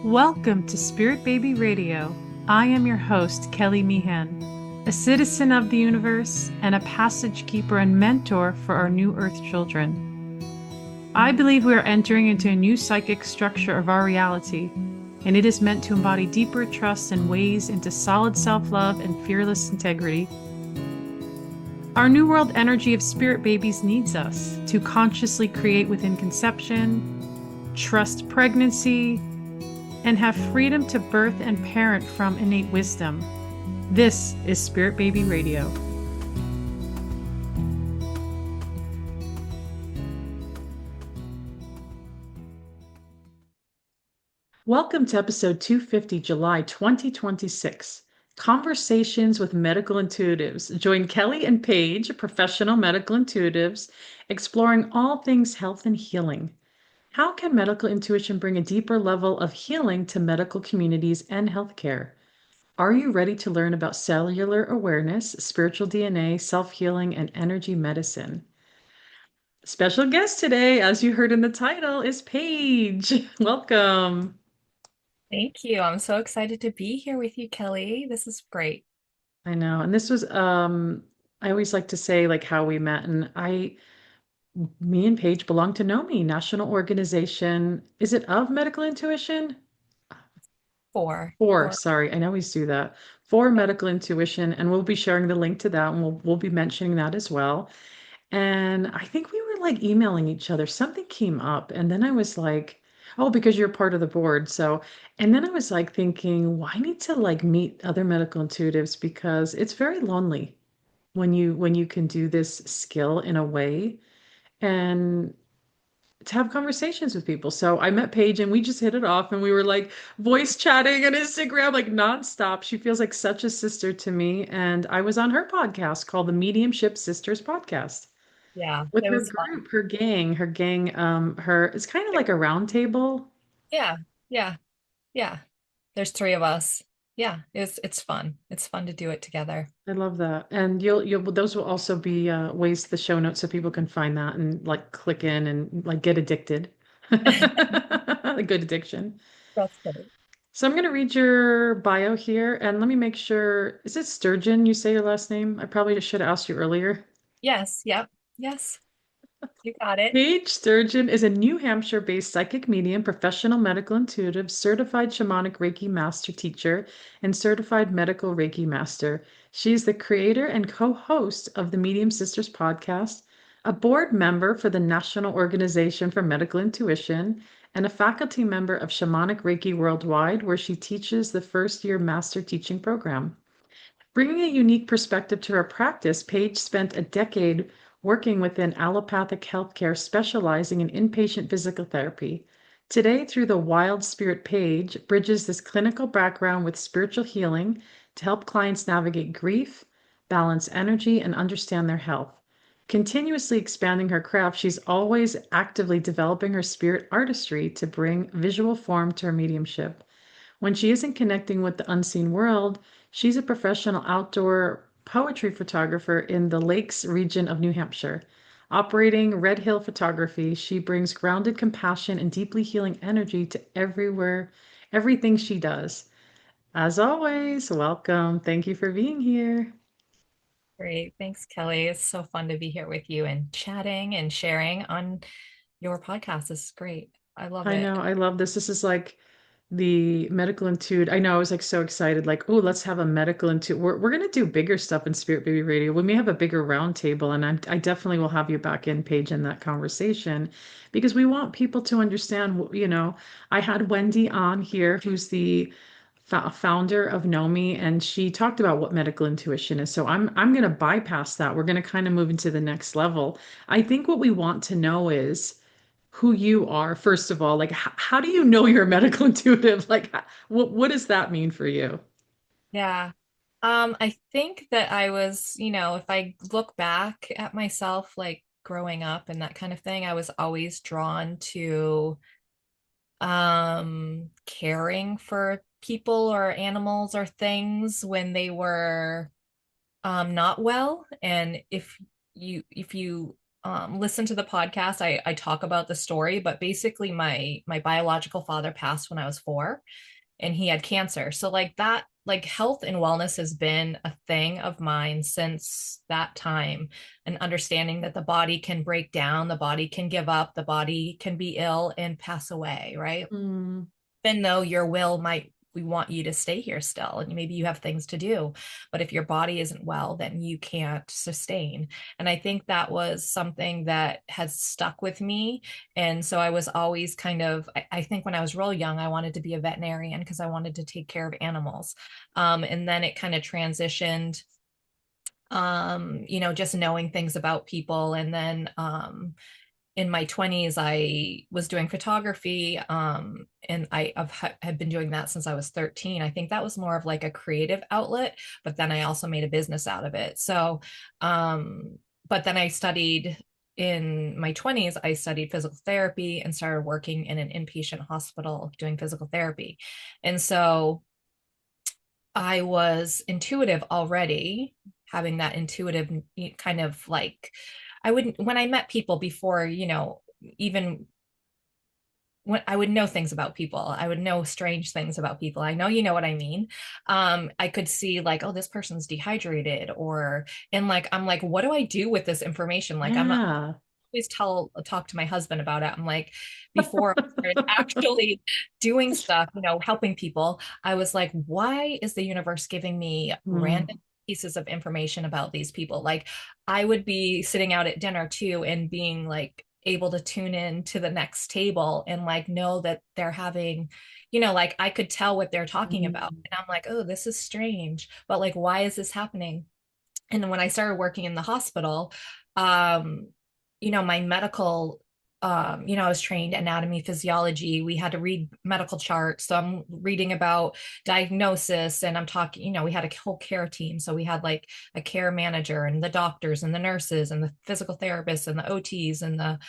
Welcome to Spirit Baby Radio. I am your host, Kelly Meehan, a citizen of the universe and a passage keeper and mentor for our new Earth children. I believe we are entering into a new psychic structure of our reality, and it is meant to embody deeper trust and ways into solid self-love and fearless integrity. Our new world energy of spirit babies needs us to consciously create within conception, trust pregnancy, and have freedom to birth and parent from innate wisdom. This is Spirit Baby Radio. Welcome to episode 250, July 2026. Conversations with Medical Intuitives. Join Kelly and Paige, professional medical intuitives, exploring all things health and healing. How can medical intuition bring a deeper level of healing to medical communities and healthcare? Are you ready to learn about cellular awareness, spiritual DNA, self-healing, and energy medicine? Special guest today, as you heard in the title, is Paige. Welcome. Thank you. I'm so excited to be here with you, Kelly. This is great. I know. And this was I always like to say like how we met, and me and Paige belong to NOMI, National Organization. Is it of Medical Intuition? Four. For, Four. sorry, I always do that. For Medical Intuition, and we'll be sharing the link to that, and we'll be mentioning that as well. And I think we were like emailing each other. Something came up, and then I was like, oh, because you're part of the board. So, and then I was like thinking, well, I need to like meet other medical intuitives because it's very lonely when you can do this skill in a way. And to have conversations with people. So I met Paige and we just hit it off and we were like voice chatting on Instagram like nonstop. She feels like such a sister to me. And I was on her podcast called the Mediumship Sisters Podcast Yeah, with it her was fun. group, her gang, it's kind of like a round table. Yeah, yeah, yeah. There's three of us. Yeah, it's fun. It's fun to do it together. I love that. And you'll those will also be ways to the show notes so people can find that and like click in and like get addicted. A good addiction. That's good. So I'm going to read your bio here and let me make sure. Is it Sturgeon? You say your last name? I probably should have asked you earlier. Yes, yep, yes. You got it. Paige Sturgeon is a New Hampshire-based psychic medium, professional medical intuitive, certified shamanic Reiki Master Teacher, and certified medical Reiki Master. She is the creator and co-host of the Medium Sisters Podcast, a board member for the National Organization for Medical Intuition, and a faculty member of Shamanic Reiki Worldwide, where she teaches the first-year master teaching program. Bringing a unique perspective to her practice, Paige spent a decade working within allopathic healthcare, specializing in inpatient physical therapy. Today, through the Wild Spirit Paige, bridges this clinical background with spiritual healing to help clients navigate grief, balance energy, and understand their health. Continuously expanding her craft, she's always actively developing her spirit artistry to bring visual form to her mediumship. When she isn't connecting with the unseen world, she's a professional outdoor poetry photographer in the Lakes region of New Hampshire. Operating Red Hill Photography, she brings grounded compassion and deeply healing energy to everything she does. As always, welcome. Thank you for being here. Great. Thanks, Kelly. It's so fun to be here with you and chatting and sharing on your podcast. This is great. I love I it. know, I love this. This is like the medical intuit. I know I was like so excited, like, oh, let's have a medical intuit. We're gonna do bigger stuff in Spirit Baby Radio. We may have a bigger round table, and I definitely will have you back in, Paige, in that conversation because we want people to understand, I had Wendy on here, who's the founder of NOMI, and she talked about what medical intuition is. So I'm gonna bypass that. We're gonna kind of move into the next level. I think what we want to know is who you are, first of all. Like, how do you know you're a medical intuitive? Like, what does that mean for you? Yeah. I think that I was, if I look back at myself, like growing up and that kind of thing, I was always drawn to caring for people or animals or things when they were not well. And if you listen to the podcast, I talk about the story, but basically my biological father passed when I was 4 and he had cancer. So like that, like health and wellness has been a thing of mine since that time, and understanding that the body can break down, the body can give up, the body can be ill and pass away, right? Mm. Even though your will might, we want you to stay here still and maybe you have things to do, but if your body isn't well, then you can't sustain. And I think that was something that has stuck with me. And so I was always kind of, I think when I was real young, I wanted to be a veterinarian because I wanted to take care of animals. And then it kind of transitioned, just knowing things about people. And then in my 20s, I was doing photography, and had been doing that since I was 13. I think that was more of like a creative outlet, but then I also made a business out of it. So, but then I studied in my 20s, I studied physical therapy and started working in an inpatient hospital doing physical therapy. And so I was intuitive already, having that intuitive kind of like, I wouldn't, when I met people before, even when I would know things about people, I would know strange things about people. I know, you know what I mean? I could see like, oh, this person's dehydrated, and like, I'm like, what do I do with this information? Like, I'm not Yeah. always talk to my husband about it. I'm like, before I started actually doing stuff, helping people, I was like, why is the universe giving me Mm. random pieces of information about these people? Like, I would be sitting out at dinner too and being like able to tune in to the next table and like know that they're having, like I could tell what they're talking about. Mm. And I'm like, oh, this is strange, but like, why is this happening? And then when I started working in the hospital, um, my medical, I was trained anatomy, physiology. We had to read medical charts. So I'm reading about diagnosis and I'm talking, we had a whole care team. So we had like a care manager and the doctors and the nurses and the physical therapists and the OTs and the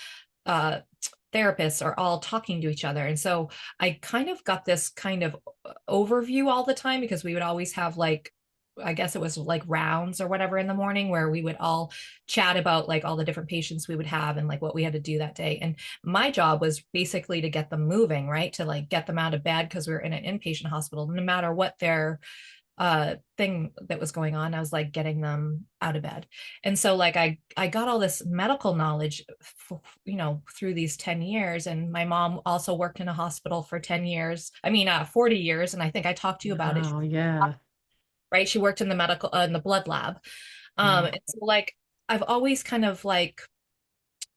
uh, therapists are all talking to each other. And so I kind of got this kind of overview all the time because we would always have like, I guess it was like rounds or whatever in the morning where we would all chat about like all the different patients we would have and like what we had to do that day. And my job was basically to get them moving, right? To like get them out of bed because we were in an inpatient hospital, no matter what their thing that was going on. I was like getting them out of bed. And so like I got all this medical knowledge through these 10 years. And my mom also worked in a hospital for 10 years, 40 years. And I think I talked to you about it, Wow. Yeah. right? She worked in the medical in the blood lab. Wow. And so like I've always kind of like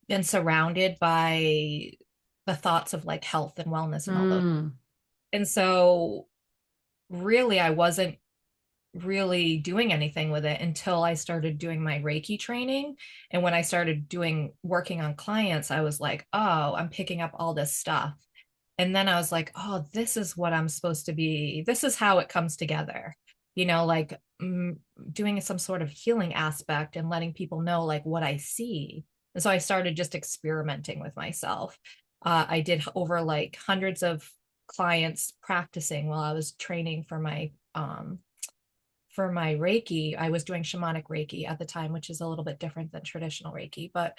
been surrounded by the thoughts of like health and wellness and all those. Mm. And so really I wasn't really doing anything with it until I started doing my Reiki training. And when I started working on clients, I was like, oh, I'm picking up all this stuff. And then I was like, oh, this is what I'm supposed to be. This is how it comes together, like doing some sort of healing aspect and letting people know like what I see. And so I started just experimenting with myself. I did over like hundreds of clients practicing while I was training for my Reiki. I was doing shamanic Reiki at the time, which is a little bit different than traditional Reiki. But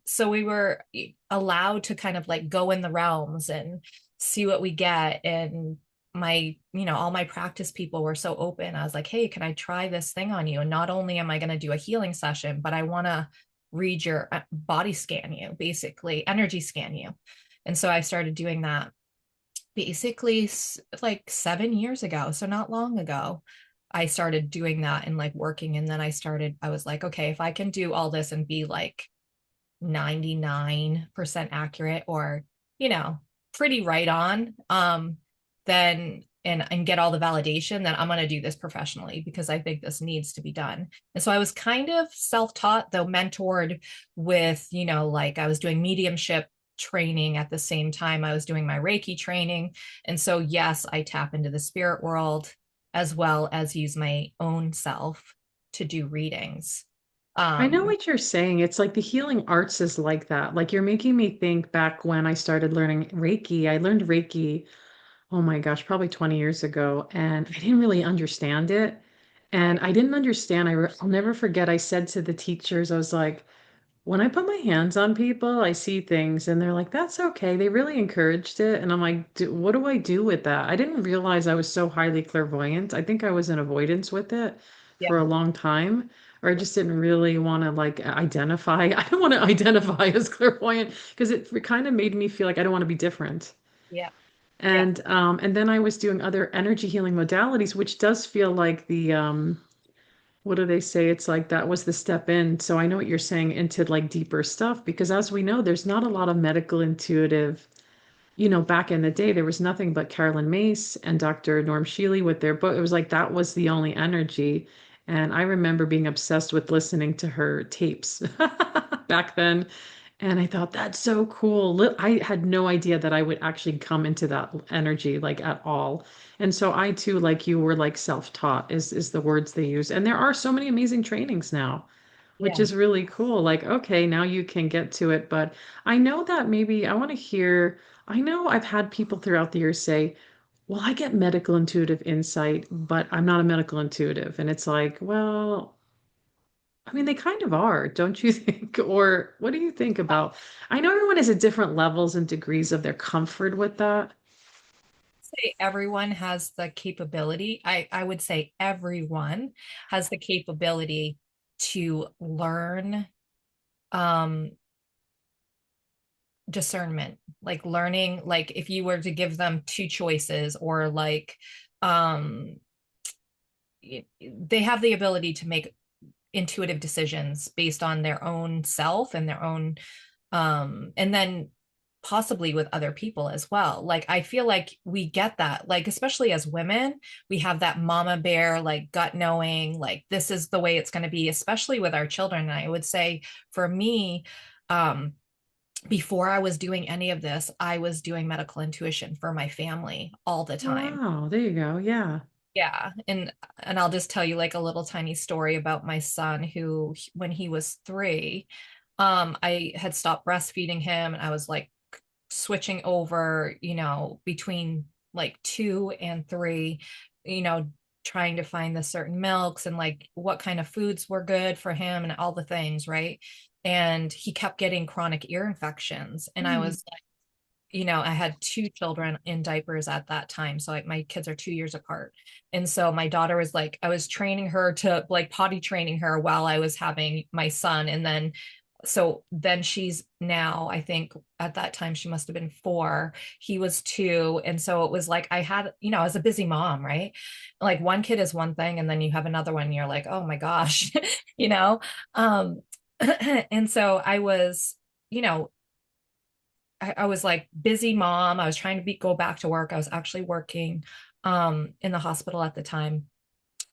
so we were allowed to kind of like go in the realms and see what we get. And all my practice people were so open. I was like, hey, can I try this thing on you? And not only am I going to do a healing session, but I want to read your body scan you, basically energy scan you. And so I started doing that basically like 7 years ago. So not long ago. I started doing that and like working. And then I was like, okay, if I can do all this and be like 99% accurate or, you know, pretty right on, then and get all the validation, then I'm going to do this professionally because I think this needs to be done. And so I was kind of self-taught, though mentored with, like I was doing mediumship training at the same time I was doing my Reiki training. And so, yes, I tap into the spirit world as well as use my own self to do readings. I know Um, what you're saying. It's like the healing arts is like that. Like you're making me think back when I started learning Reiki. I learned Reiki, oh my gosh, probably 20 years ago, and I didn't really understand it. And right. I didn't understand. I'll never forget. I said to the teachers, I was like, when I put my hands on people, I see things and they're like, that's okay. They really encouraged it. And I'm like, what do I do with that? I didn't realize I was so highly clairvoyant. I think I was in avoidance with it for a Yeah. long time, or I just didn't really want to like identify. I don't want to identify as clairvoyant because it kind of made me feel like I don't want to be different. Yeah. Yeah. And then I was doing other energy healing modalities, which does feel like the what do they say? It's like that was the step in. So I know what you're saying into like deeper stuff because as we know, there's not a lot of medical intuitive. Back in the day, there was nothing but Carolyn Mace and Dr. Norm Shealy with their book. It was like that was the only energy. And I remember being obsessed with listening to her tapes back then. And I thought, that's so cool. I had no idea that I would actually come into that energy like at all. And so I too, like you, were like self-taught is the words they use. And there are so many amazing trainings now, which Yeah. is really cool. Like, okay, now you can get to it. But I know that maybe I want to hear, I know I've had people throughout the years say, well, I get medical intuitive insight, but I'm not a medical intuitive. And it's like, well, I mean, they kind of are, don't you think? Or what do you think about? I know everyone is at different levels and degrees of their comfort with that. Say everyone has the capability. I would say everyone has the capability to learn um discernment, like learning, like if you were to give them two choices or like um they have the ability to make intuitive decisions based on their own self and their own and then possibly with other people as well. Like I feel like we get that, like especially as women, we have that mama bear like gut knowing, like this is the way it's going to be, especially with our children. And I would say for me, um before I was doing any of this, I was doing medical intuition for my family all the time. Wow, there you go. Yeah. Yeah, and I'll just tell you like a little tiny story about my son who when he was 3, I had stopped breastfeeding him and I was like switching over, between like 2 and 3, you know, trying to find the certain milks and like what kind of foods were good for him and all the things, right? And he kept getting chronic ear infections and I Hmm. was I had 2 children in diapers at that time. So like my kids are 2 years apart. And so my daughter was like, I was training her to like potty training her while I was having my son. And then, so then she's now, I think at that time she must have been 4. He was 2. And so it was like, I was a busy mom, right? Like one kid is one thing. And then you have another one, and you're like, oh my gosh, you know? Um, and so I was, you know, I was like busy mom. I was trying to go back to work. I was actually working in the hospital at the time.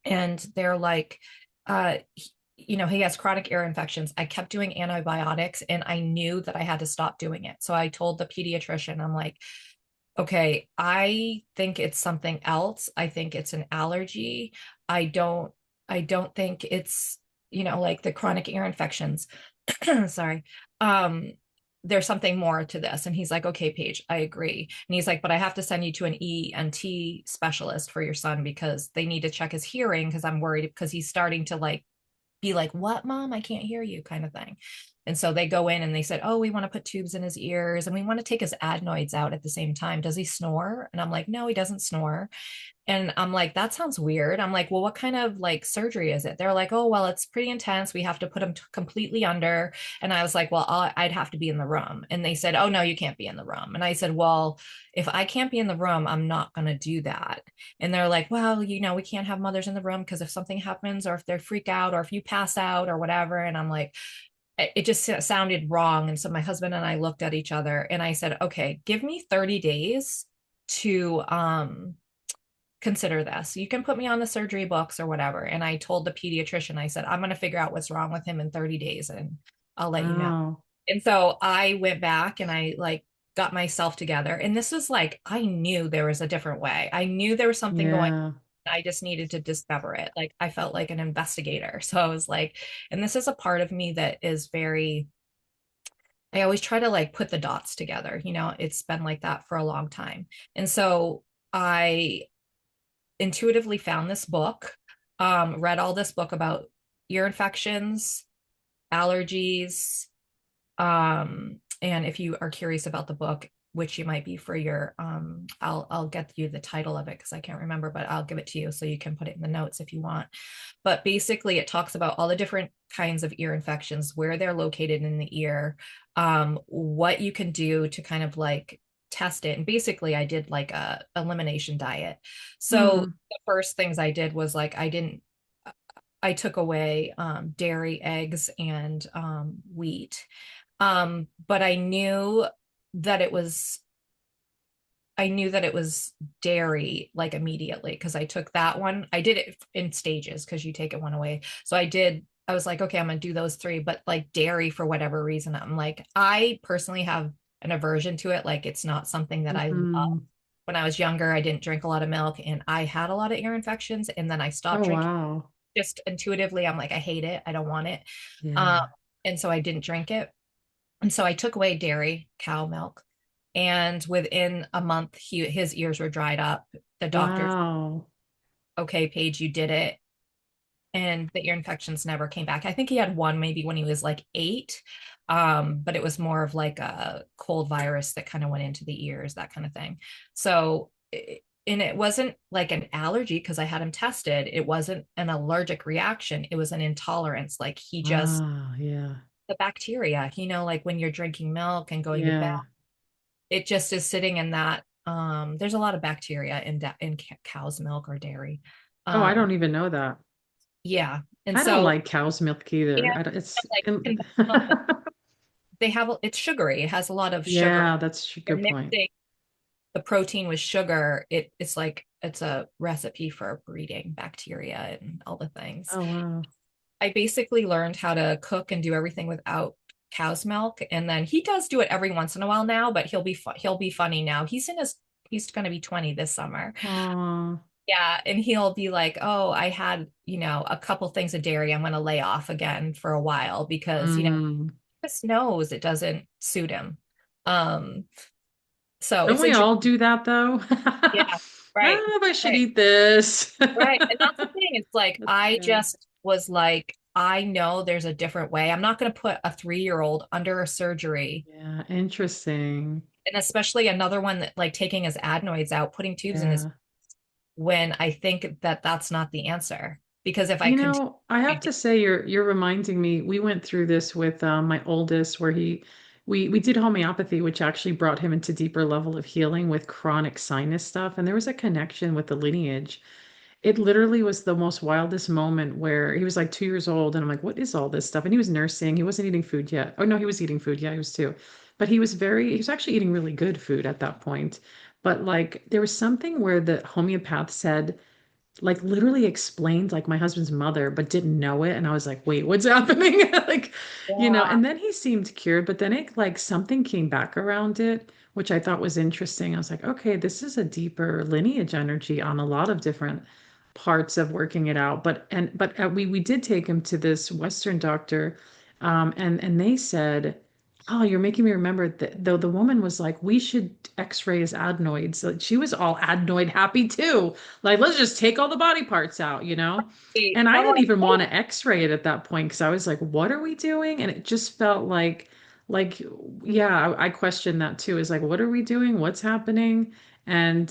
And they're like, he has chronic ear infections. I kept doing antibiotics and I knew that I had to stop doing it. So I told the pediatrician, I'm like, okay, I think it's something else. I think it's an allergy. I don't, I don't think it's, like the chronic ear infections. Sorry. Um, there's something more to this. And he's like, okay, Paige, I agree. And he's like, but I have to send you to an ENT specialist for your son because they need to check his hearing because I'm worried because he's starting to like be like, what, mom? I can't hear you kind of thing. And so they go in and they said, oh, we want to put tubes in his ears and we want to take his adenoids out at the same time. Does he snore? And I'm like, no, he doesn't snore. And I'm like, that sounds weird. I'm like, well, what kind of like surgery is it? They're like, oh, well, it's pretty intense. We have to put him completely under. And I was like, well, I'd have to be in the room. And they said, oh, no, you can't be in the room. And I said, well, if I can't be in the room, I'm not going to do that. And they're like, well, we can't have mothers in the room because if something happens or if they freak out or if you pass out or whatever. And I'm like, it just sounded wrong. And so my husband and I looked at each other and I said, okay, give me 30 days to consider this. You can put me on the surgery books or whatever. And I told the pediatrician, I said, I'm going to figure out what's wrong with him in 30 days and I'll let you know. Wow. And so I went back and I like got myself together. And this was like, I knew there was a different way. I knew there was something going on. Yeah. I just needed to discover it. Like I felt like an investigator. So I was like, and this is a part of me that is very, I always try to like put the dots together. It's been like that for a long time. And so I intuitively found this book, read all this book about ear infections, allergies, And if you are curious about the book, which you might be for your, I'll get you the title of it because I can't remember, but I'll give it to you so you can put it in the notes if you want. But basically, it talks about all the different kinds of ear infections, where they're located in the ear, what you can do to kind of like test it. And basically, I did like a elimination diet. So Hmm. the first things I did was like I took away dairy, eggs, and wheat. But that it was I knew that it was dairy like immediately because I took that one. I did it in stages because you take it one away. So I was like, okay, I'm gonna do those three, but like dairy for whatever reason, I'm like, I personally have an aversion to it. Like it's not something that I love. Hmm. When I was younger, I didn't drink a lot of milk and I had a lot of ear infections. And then I stopped Oh, drinking wow. just intuitively. I'm like, I hate it. I don't want it. Um, Yeah. and so I didn't drink it. And so I took away dairy, cow milk, and within a month, his ears were dried up. The doctor, Wow. okay, Paige, you did it. And the ear infections never came back. I think he had one maybe when he was like 8. But it was more of like a cold virus that kind of went into the ears, that kind of thing. So, and it wasn't like an allergy because I had him tested. It wasn't an allergic reaction. It was an intolerance. Like he just, Ah, yeah. the bacteria, like when you're drinking milk and going to bed, Yeah. it just is sitting in that. There's a lot of bacteria in cow's milk or dairy. Oh, I don't um even know that. yeah, and I don't so like cow's milk either. yeah, I don't, it's like conventional milk, they have it's sugary, it has a lot of sugar. yeah, that's a You're good point. mixing the protein with sugar, it's like it's a recipe for breeding bacteria and all the things. Oh, wow. I basically learned how to cook and do everything without cow's milk. And then he does do it every once in a while now, but he'll be funny now. He's going to be 20 this summer. Oh, Yeah, and he'll be like, "Oh, I had, a couple things of dairy. I'm going to lay off again for a while because, mm. he just knows it doesn't suit him." Um, so Don't it's we interesting. all do that though? Yeah, right. Oh, I should Right. eat this. Right. And that's the thing. It's like, That's I good. just was like, I know there's a different way. I'm not going to put a 3-year-old under a surgery, Yeah, interesting. and especially another one that like taking his adenoids out, putting tubes in his, Yeah. when I think that that's not the answer. Because if I continue I to have do, to say you're reminding me. We went through this with my oldest, where we did homeopathy, which actually brought him into deeper level of healing with chronic sinus stuff, and there was a connection with the lineage. It literally was the most wildest moment where he was like 2 years old, and I'm like, what is all this stuff? And he was nursing. He wasn't eating food yet. Oh no, he was eating food. Yeah, he was 2. But he was actually eating really good food at that point. But like there was something where the homeopath said like literally explained like my husband's mother, but didn't know it. And I was like, wait, what's happening? Like, yeah, and then he seemed cured, but then it like something came back around it, which I thought was interesting. I was like, okay, this is a deeper lineage energy on a lot of different parts of working it out. But we did take him to this Western doctor, and they said, oh, you're making me remember that though the woman was like, we should x-ray his adenoids. So she was all adenoid happy too. Like, let's just take all the body parts out? And I I'm didn't like, even want oh, to x-ray it at that point because I was like, what are we doing? And it just felt like, yeah, I questioned that too. Is like, what are we doing? What's happening? And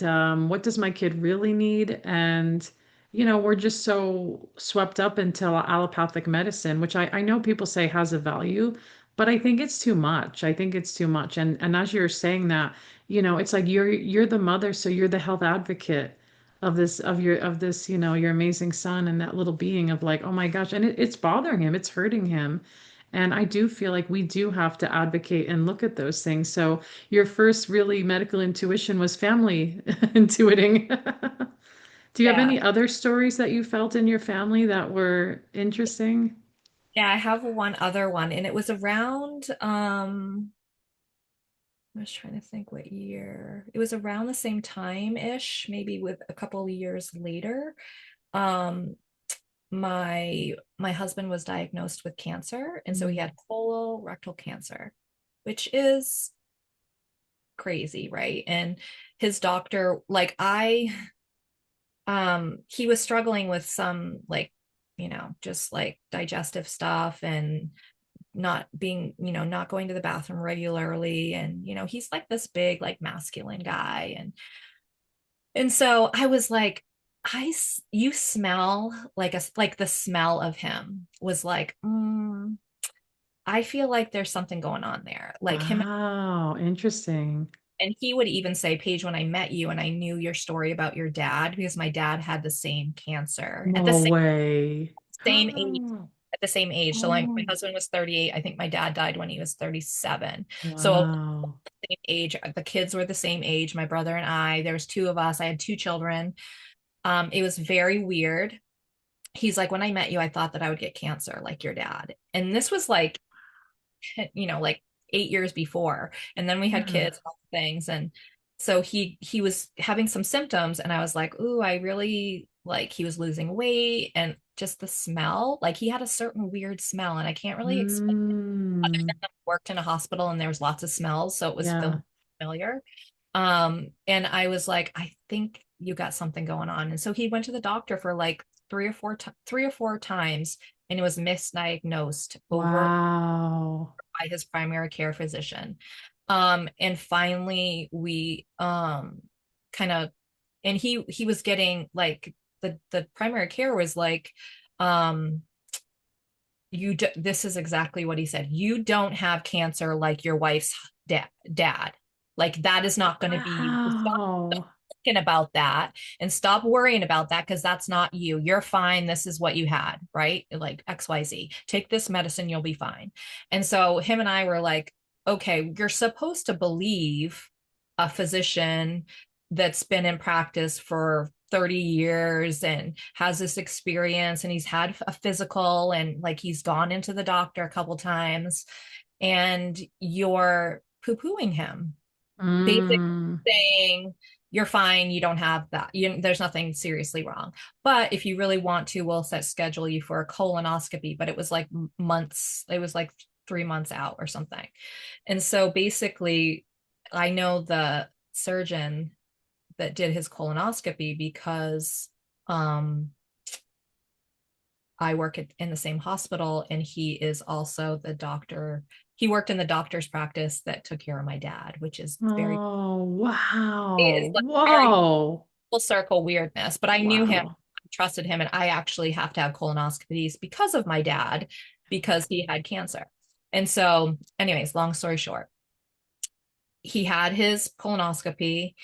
what does my kid really need? And we're just so swept up into allopathic medicine, which I know people say has a value, but I think it's too much. I think it's too much. And as you're saying that, it's like you're the mother, so you're the health advocate of this, your amazing son and that little being of like, oh my gosh, and it's bothering him, it's hurting him. And I do feel like we do have to advocate and look at those things. So your first really medical intuition was family intuiting. Do you have yeah. any other stories that you felt in your family that were interesting? Yeah, I have one other one, and it was around, I was trying to think what year. It was around the same time-ish, maybe with a couple of years later. Um, my husband was diagnosed with cancer, and so he Mm. had colorectal cancer, which is crazy, right? And his doctor, like he was struggling with some like, just like digestive stuff and not being, not going to the bathroom regularly. And, he's like this big, like masculine guy. And so I was like, you smell like the smell of him was like, I feel like there's something going on there. Like him. Wow, interesting. And he would even say, Paige, when I met you and I knew your story about your dad, because my dad had the same cancer at the No way. same age, at the same age. So like my Oh, husband was 38. I think my dad died when he was 37. So wow. same age, the kids were the same age, my brother and I. There was two of us. I had two children. It was very weird. He's like, when I met you, I thought that I would get cancer like your dad. And this was like 8 years before. And then we had Yeah. kids, all things. And so he was having some symptoms, and I was like, ooh, I really like he was losing weight, and just the smell, like he had a certain weird smell, and I can't really explain other Mm, than I worked in a hospital and there was lots of smells, so it was yeah. familiar. And I was like, I think you got something going on. And so he went to the doctor for like 3 or 4 times, and it was misdiagnosed over Wow. by his primary care physician. And finally we kind of, and he was getting like the primary care was like, um this is exactly what he said. You don't have cancer like your wife's dad. Like that is not going to be you. So stop Wow. thinking about that and stop worrying about that, because that's not you. You're fine. This is what you had, right? Like XYZ. Take this medicine, you'll be fine. And so him and I were like, okay, you're supposed to believe a physician that's been in practice for 30 years and has this experience, and he's had a physical, and like he's gone into the doctor a couple times, and you're poo-pooing him, basically Mm, saying you're fine, you don't have that, there's nothing seriously wrong, but if you really want to, we'll schedule you for a colonoscopy. But it was like months, it was like 3 months out or something. And so basically I know the surgeon that did his colonoscopy because um I work in the same hospital, and he is also the doctor. He worked in the doctor's practice that took care of my dad, which is very, oh, wow. it's like very Whoa. full circle weirdness. But I knew him, Wow. trusted him, and I actually have to have colonoscopies because of my dad, because he had cancer. And so, anyways, long story short, he had his colonoscopy.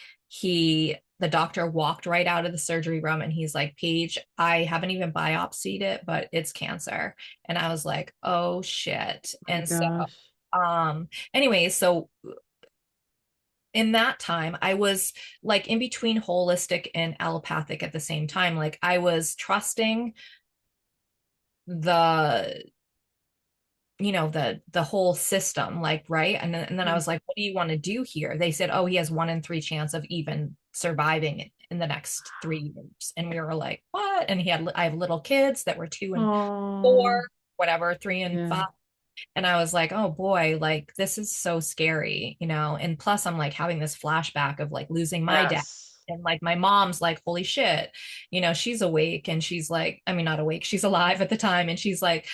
The doctor walked right out of the surgery room, and he's like, Paige, I haven't even biopsied it, but it's cancer. And I was like, oh shit. My And so gosh. anyways, so in that time I was like in between holistic and allopathic at the same time. Like I was trusting the the whole system, like, right. And then I Mm. was like, what do you want to do here? They said, oh, he has 1 in 3 chance of even surviving in the next 3 years. And we were like, what? And I have little kids that were 2 and 4, Oh, whatever, 3 and 5. yeah. And I was like, oh boy, like this is so scary. And plus I'm like having this flashback of like losing my dad. Yes. And like my mom's like, holy shit, she's awake, and she's like, I mean, not awake, she's alive at the time. And she's like,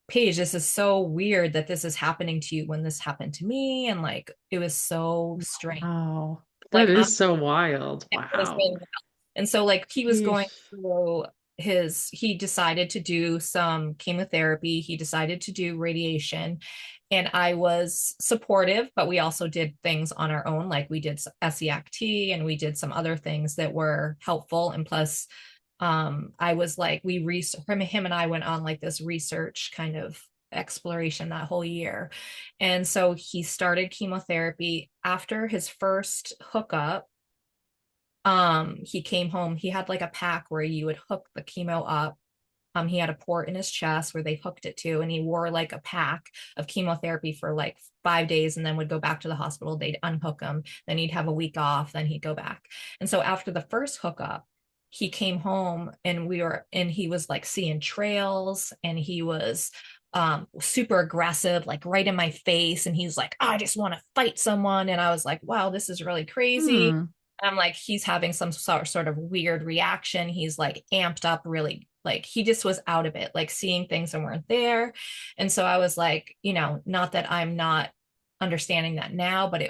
Paige, this is so weird that this is happening to you when this happened to me. And like, it was so strange. Wow. That Like, is so wild. it was Wow. really wild. And so like he was going Yeesh. through he decided to do some chemotherapy. He decided to do radiation. And I was supportive, but we also did things on our own. Like we did SEACT, and we did some other things that were helpful. And plus, I was like, him and I went on like this research kind of exploration that whole year. And so he started chemotherapy after his first hookup. He came home, he had like a pack where you would hook the chemo up. He had a port in his chest where they hooked it to, and he wore like a pack of chemotherapy for like 5 days, and then would go back to the hospital. They'd unhook him, then he'd have a week off, then he'd go back. And so after the first hookup, he came home, and he was like seeing trails, and he was super aggressive, like right in my face. And he's like, I just want to fight someone. And I was like, wow, this is really crazy. Hmm. And I'm like, he's having some sort of weird reaction. He's like amped up really Like he just was out of it, like seeing things that weren't there. And so I was like, not that I'm not understanding that now, but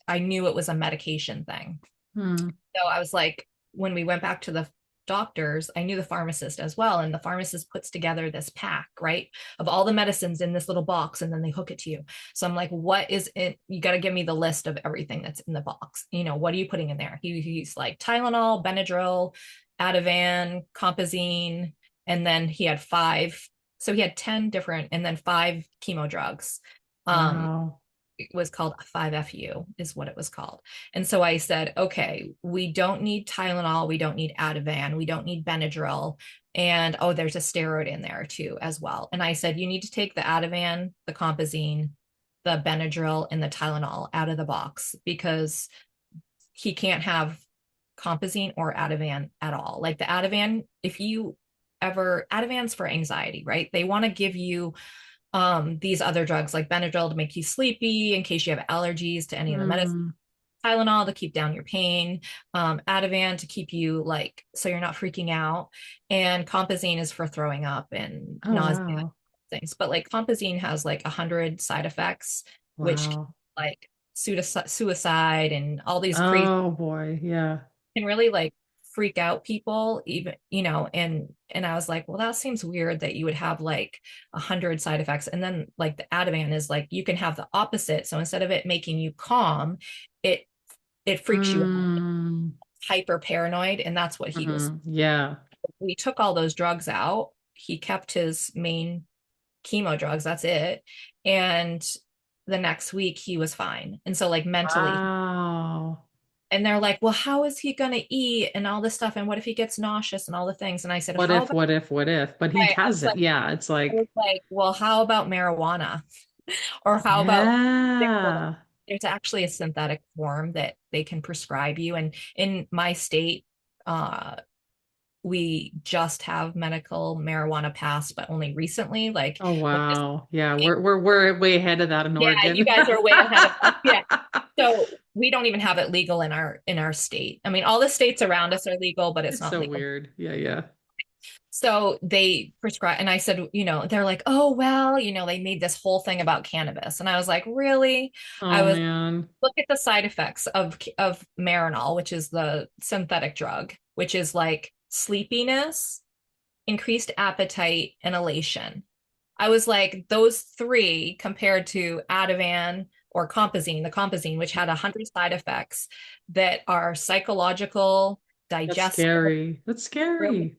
I knew it was a medication thing. Hmm. So I was like, when we went back to the doctors, I knew the pharmacist as well. And the pharmacist puts together this pack, right, of all the medicines in this little box, and then they hook it to you. So I'm like, what is it? You got to give me the list of everything that's in the box. What are you putting in there? He's like Tylenol, Benadryl, Ativan, Compazine, and then he had five. So he had 10 different, and then five chemo drugs. Wow. It was called 5FU is what it was called. And so I said, okay, we don't need Tylenol. We don't need Ativan. We don't need Benadryl. And oh, there's a steroid in there too, as well. And I said, you need to take the Ativan, the Compazine, the Benadryl, and the Tylenol out of the box, because he can't have Compazine or Ativan at all. Like the Ativan, Ativan's for anxiety, right? They want to give you these other drugs like Benadryl to make you sleepy in case you have allergies to any of the medicine, Hmm. Tylenol to keep down your pain, Ativan to keep you like so you're not freaking out, and Compazine is for throwing up and Oh, nausea wow. things. But like Compazine has like 100 side effects, which Wow. like suicide and all these crazy Oh boy. Yeah. can really like freak out people, even and I was like, well, that seems weird that you would have like 100 side effects. And then like the Ativan is like you can have the opposite, so instead of it making you calm, it freaks you out, Mm. hyper paranoid, and that's what he was. Hmm. Yeah. We took all those drugs out. He kept his main chemo drugs, that's it. And the next week he was fine, and so like mentally, Wow. and they're like, well, how is he going to eat and all this stuff? And what if he gets nauseous and all the things? And I said, What how if, about, what if, what if? But he right, has it. Yeah. It's I was like, like, well, how about marijuana? Or how about yeah. there's actually a synthetic form that they can prescribe you. And in my state, uh, we just have medical marijuana passed, but only recently. Like Oh, when this, wow. Yeah. We're way ahead of that in yeah, you Oregon. guys are way ahead of us. Yeah. So we don't even have it legal in our state. I mean, all the states around us are legal, but it's It's not so legal. weird. Yeah. Yeah. So they prescribe, and I said, they're like, oh, well, they made this whole thing about cannabis. And I was like, really? I Oh, was, man. look at the side effects of Marinol, which is the synthetic drug, which is like sleepiness, increased appetite, and elation. I was like, those three compared to Ativan or Compazine, the Compazine, which had 100 side effects that are psychological, That's digestive, scary. That's really. scary.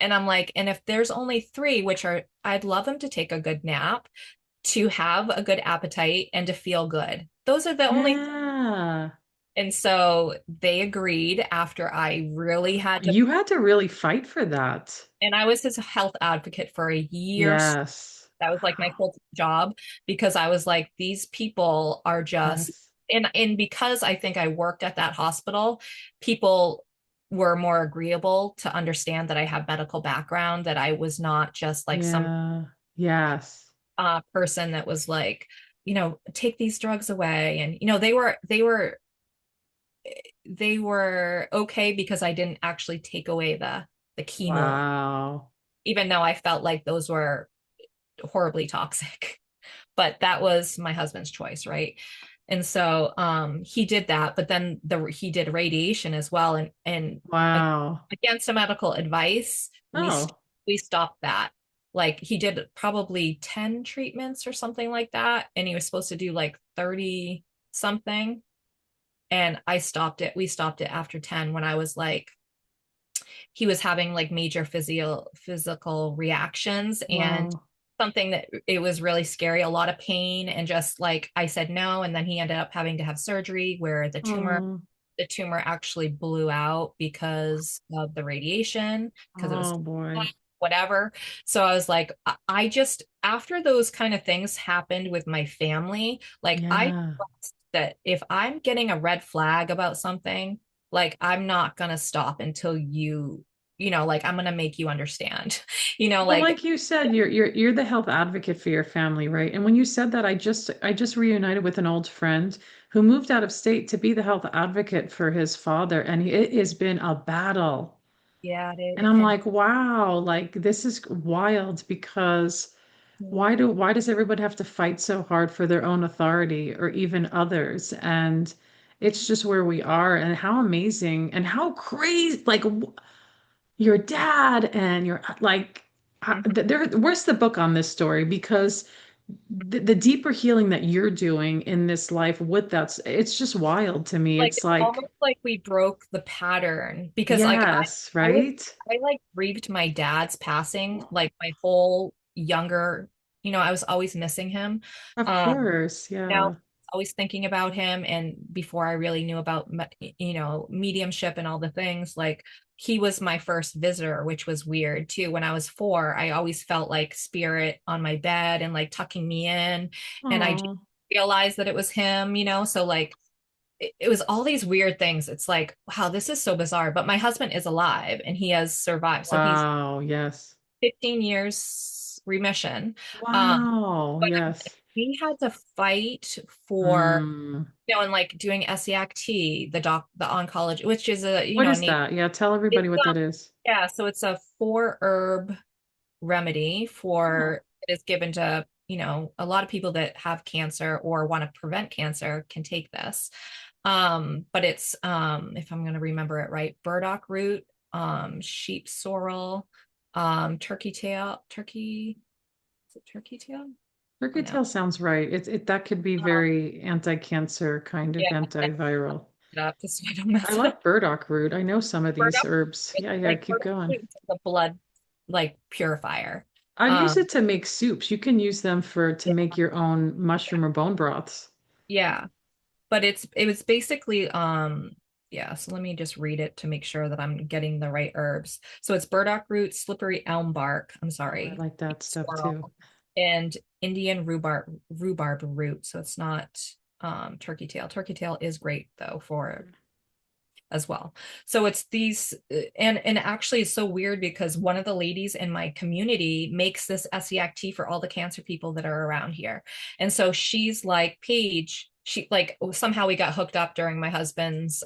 And I'm like, and if there's only three, which are, I'd love them to take a good nap, to have a good appetite, and to feel good. Those are the only. Yeah. And so they agreed after I really had to, You had to really fight for that. and I was his health advocate for a year. Yes. That was like my Wow. full job, because I was like, these people are just, Yes. and because I think I worked at that hospital, people were more agreeable to understand that I have medical background, that I was not just like some Yeah. Yes. person that was like, take these drugs away. And they were okay because I didn't actually take away the chemo, Wow. even though I felt like those were horribly toxic. But that was my husband's choice, right? And so he did that, but then he did radiation as well, and Wow. against the medical advice, Oh. we stopped that. Like he did probably 10 treatments or something like that, and he was supposed to do like 30 something, and I stopped it. We stopped it after 10, when I was like, he was having like major physical reactions, and Wow. something that it was really scary, a lot of pain, and just like I said no, and then he ended up having to have surgery where Oh. the tumor actually blew out because of the radiation, because it was Oh boy. whatever. So I was like, I just, after those kind of things happened with my family, like I Yeah. trust that if I'm getting a red flag about something, like I'm not gonna stop until like I'm gonna make you understand, Well, like like you said, you're the health advocate for your family, right? And when you said that, I just reunited with an old friend who moved out of state to be the health advocate for his father, and it has been a battle. Yeah, And I'm can. like, wow, like this is wild because Yeah. why does everybody have to fight so hard for their own authority or even others? And it's just where we are and how amazing and how crazy like your dad and your like Mhm. where's the book on this story? Because the deeper healing that you're doing in this life with that, it's just wild to me. Like It's it's like, almost like we broke the pattern because like yes, I was right? I like grieved my dad's passing like my whole younger, I was always missing him. Of Um course, now yeah. always thinking about him, and before I really knew about mediumship and all the things, like he was my first visitor, which was weird too. When I was 4, I always felt like spirit on my bed and like tucking me in, and I Oh, realized that it was him, so like it was all these weird things. It's like, wow, this is so bizarre. But my husband is alive and he has survived. So he's wow, yes. 15 years remission. Um, Wow, but yes. we had to fight for, Mm. and like doing SEACT, the oncology, which is a, What is that? Yeah, tell it's everybody what that is. yeah, so it's a 4 herb remedy Oh, for it is given to, a lot of people that have cancer or want to prevent cancer can take this. But it's if I'm going to remember it right, burdock root, sheep sorrel, is it turkey tail? Oh turkey no. tail sounds right. It that could be Um, very anti-cancer, kind of yeah, antiviral. it up just so I don't I mess it up. like burdock root. I know some of these Burdock, herbs. it's Yeah, yeah, like keep burdock going. root is like a blood like purifier. I've used Um, it to make soups. You can use them for to yeah, make your own mushroom or bone broths. yeah. But it was basically yeah, so let me just read it to make sure that I'm getting the right herbs. So it's burdock root, slippery elm bark, I'm Oh, I sorry, like that stuff sorrel, too. and Indian rhubarb root. So it's not turkey tail. Turkey tail is great though for as well. So it's these and actually it's so weird because one of the ladies in my community makes this SEACT for all the cancer people that are around here. And so she's like, Paige, she like somehow we got hooked up during my husband's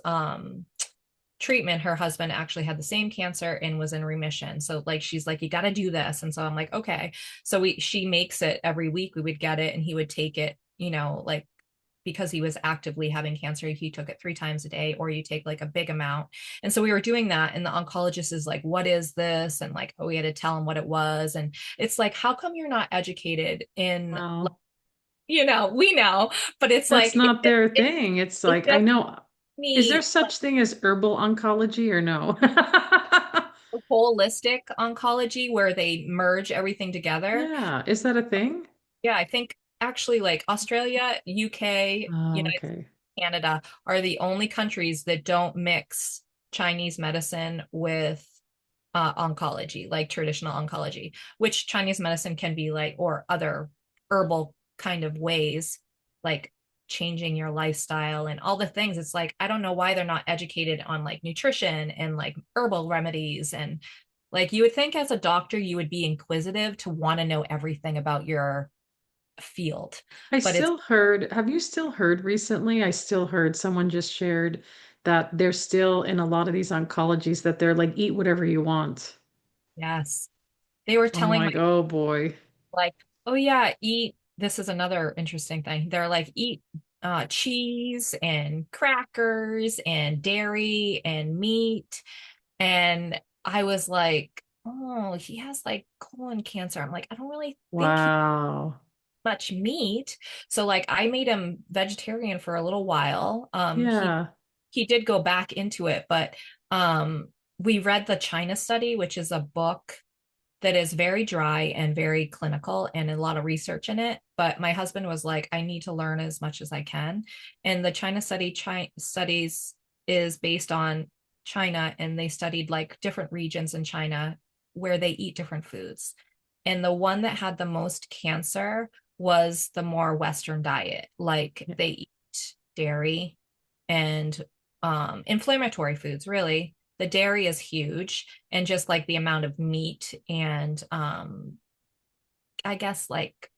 treatment. Her husband actually had the same cancer and was in remission. So like she's like, you got to do this. And so I'm like, okay. So she makes it every week. We would get it and he would take it, like because he was actively having cancer, he took it 3 times a day, or you take like a big amount. And so we were doing that. And the oncologist is like, what is this? And like, oh, we had to tell him what it was. And it's like, how come you're not educated in, Well, we know, but it's that's like, not their thing. It's it like I just know. Is there me such thing as herbal oncology or no? holistic oncology where they merge everything together. Yeah, is that a thing? Yeah, I think actually like Australia, UK, Oh, okay. Canada are the only countries that don't mix Chinese medicine with oncology, like traditional oncology, which Chinese medicine can be like, or other herbal kind of ways, like changing your lifestyle and all the things. It's like, I don't know why they're not educated on like nutrition and like herbal remedies. And like, you would think as a doctor, you would be inquisitive to want to know everything about your field, I but it's, still heard, have you still heard recently? I still heard someone just shared that they're still in a lot of these oncologies that they're like, eat whatever you want. yes, they were So I'm telling my like, oh boy. like, oh yeah, eat. This is another interesting thing. They're like, eat cheese and crackers and dairy and meat. And I was like, oh, he has like colon cancer. I'm like, I don't really think he Wow. much meat. So like I made him vegetarian for a little while. Yeah. He did go back into it, but um we read the China study, which is a book that is very dry and very clinical and a lot of research in it. But my husband was like, I need to learn as much as I can. And the studies is based on China, and they studied like different regions in China where they eat different foods. And the one that had the most cancer was the more Western diet. Like Yeah. they eat dairy and inflammatory foods, really. The dairy is huge, and just like the amount of meat and I guess like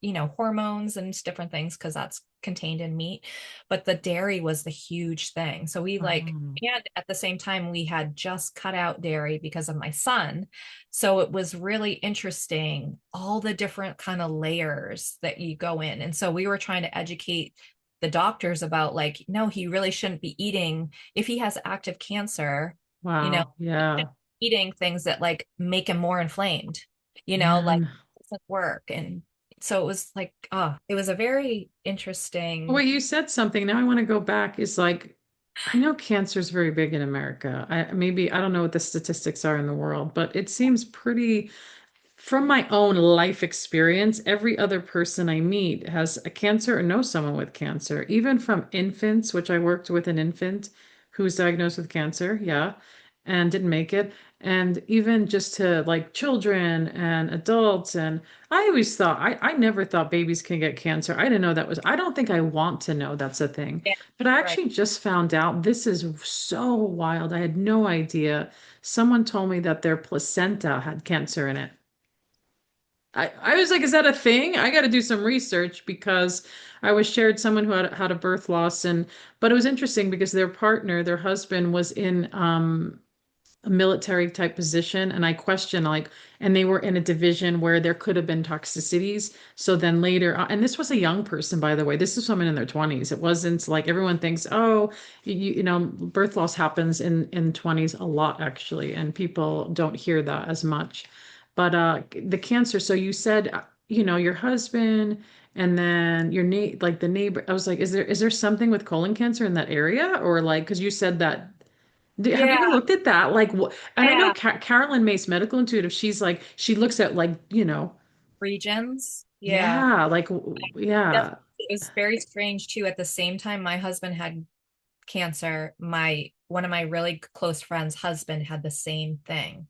hormones and different things, because that's contained in meat, but the dairy was the huge thing. So we like, Oh, and at the same time, we had just cut out dairy because of my son. So it was really interesting, all the different kind of layers that you go in. And so we were trying to educate the doctors about like, no, he really shouldn't be eating if he has active cancer, you know, wow. Yeah. eating things that like make him more inflamed, like Man. it doesn't work. And so it was like, it was a very Oh, interesting. wait, you said something. Now I want to go back. Is like, I know cancer is very big in America. I don't know what the statistics are in the world, but it seems pretty. From my own life experience, every other person I meet has a cancer or knows someone with cancer, even from infants, which I worked with an infant who was diagnosed with cancer, yeah, and didn't make it. And even just to like children and adults. And I always thought, I never thought babies can get cancer. I didn't know that was, I don't think I want to know that's a thing. Yeah, But I right. actually just found out this is so wild. I had no idea. Someone told me that their placenta had cancer in it. I was like, is that a thing? I got to do some research because I was shared someone who had a birth loss and but it was interesting because their partner, their husband was in a military type position and I questioned like and they were in a division where there could have been toxicities. So then later and this was a young person by the way. This is someone in their 20s. It wasn't like everyone thinks, "Oh, birth loss happens in 20s a lot actually and people don't hear that as much." But the cancer, so you said your husband and then your like the neighbor. I was like, is there something with colon cancer in that area or like because you said that have you Yeah, ever looked at that? Like, what? And I know yeah. Carolyn Mace, medical intuitive. She's like, she looks at like, Regions. Yeah. yeah, like, That's, yeah. it was very strange too. At the same time, my husband had cancer. My one of my really close friends' husband had the same thing.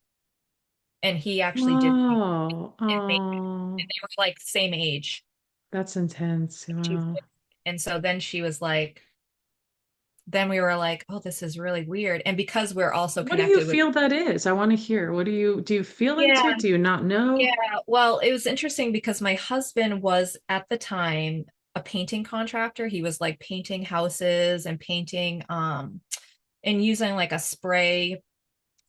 And he actually did Wow. and Oh, they were like same age. that's intense. She was Wow. like- And so then she was like, then we were like, oh, this is really weird. And because we're also What do you connected with, feel that is? I want to hear. Do you feel yeah, into it? Do you not yeah. know? Well, it was interesting because my husband was at the time a painting contractor. He was like painting houses and painting, and using like a spray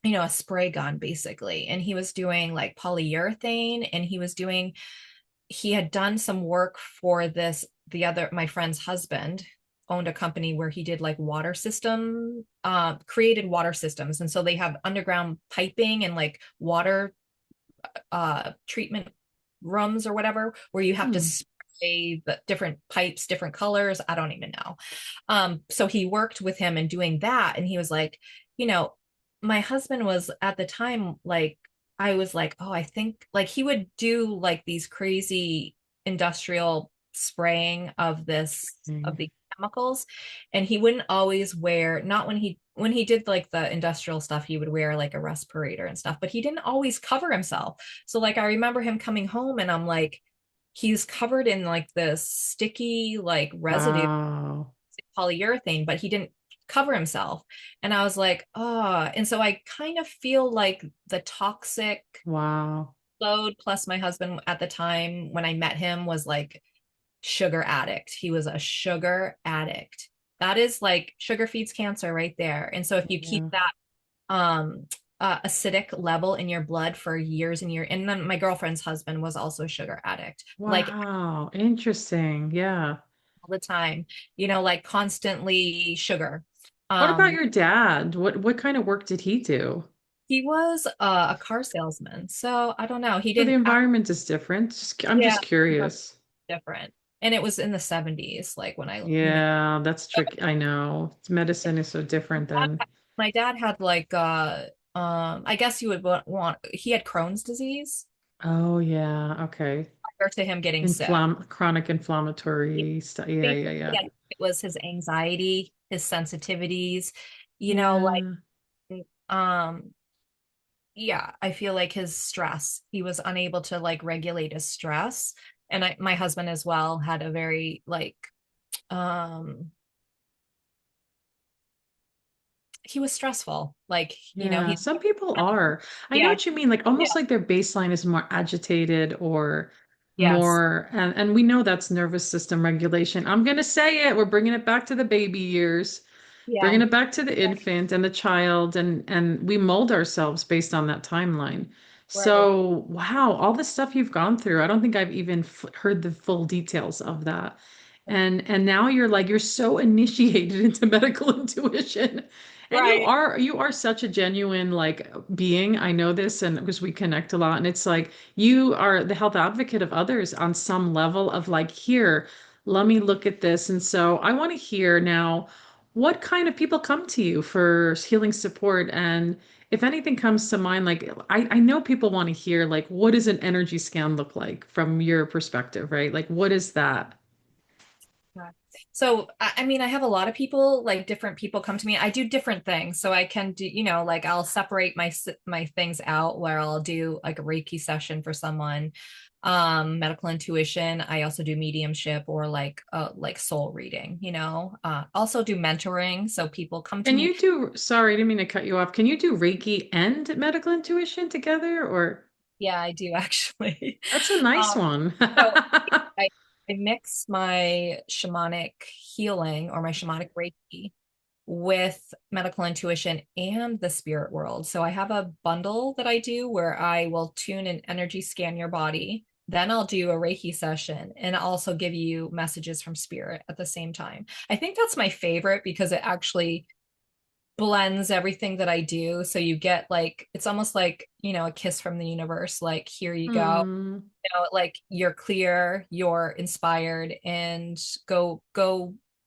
gun basically. And he was doing like polyurethane and he had done some work for my friend's husband owned a company where he did like created water systems. And so they have underground piping and like water treatment rooms or whatever, where you have to Hmm. spray the different pipes, different colors. I don't even know. So he worked with him in doing that. And he was like, you know, my husband was at the time like, I was like, oh, I think like he would do like these crazy industrial spraying of Okay. the chemicals, and he wouldn't always wear, not when he did like the industrial stuff, he would wear like a respirator and stuff, but he didn't always cover himself. So like I remember him coming home and I'm like, he's covered in like this sticky like residue Wow. polyurethane, but he didn't cover himself. And I was like, oh, and so I kind of feel like the toxic Wow. load plus my husband at the time when I met him was like sugar addict. He was a sugar addict. That is like sugar feeds cancer right there. And so if you keep Yeah. that acidic level in your blood for years and years, and then my girlfriend's husband was also a sugar addict, like Wow. Interesting. Yeah. all the time, like constantly sugar. What about Um, your dad? What kind of work did he do? he was a car salesman, so I don't know. He So the didn't act, environment is different. I'm yeah, just curious. different. And it was in the 70s, like when Yeah, that's tricky. I know. Medicine is so different than. my dad had like I guess you would want he had Crohn's disease Oh yeah. Okay. prior to him getting sick. Chronic inflammatory stuff. Yeah, yeah, yeah. Basically, it was his anxiety, his sensitivities, like Yeah. um yeah, I feel like his stress, he was unable to like regulate his stress. And my husband as well had a very like um he was stressful. Like, Yeah. he Some people are. I know yeah, what you mean. Like yeah, almost like their baseline is more agitated or Yes. more, and we know that's nervous system regulation. I'm going to say it. We're bringing it back to the baby years, bringing Yeah. it back to the infant and the child, and we mold ourselves based on that timeline. Right. So, wow, all the stuff you've gone through, I don't think I've even f heard the full details of that. And now you're like you're so initiated into medical intuition. And Right. you are such a genuine like being. I know this and because we connect a lot and it's like you are the health advocate of others on some level of like here, let me look at this. And so I want to hear now what kind of people come to you for healing support? And if anything comes to mind, like I know people want to hear, like, what does an energy scan look like from your perspective, right? Like, what is that? Yeah. So, I mean, I have a lot of people, like different people come to me. I do different things. So I can do, like I'll separate my things out where I'll do like a Reiki session for someone, medical intuition. I also do mediumship or like soul reading, also do mentoring. So people come to Can me. you do, sorry, I didn't mean to cut you off. Can you do Reiki and medical intuition together? Or Yeah, I do actually. that's a nice Um, one. so I, I mix my shamanic healing or my shamanic Reiki with medical intuition and the spirit world. So I have a bundle that I do where I will tune and energy scan your body. Then I'll do a Reiki session and also give you messages from spirit at the same time. I think that's my favorite because it actually blends everything that I do. So you get like, it's almost like, a kiss from the universe. Like, here you go. Hmm. Like you're clear, you're inspired, and go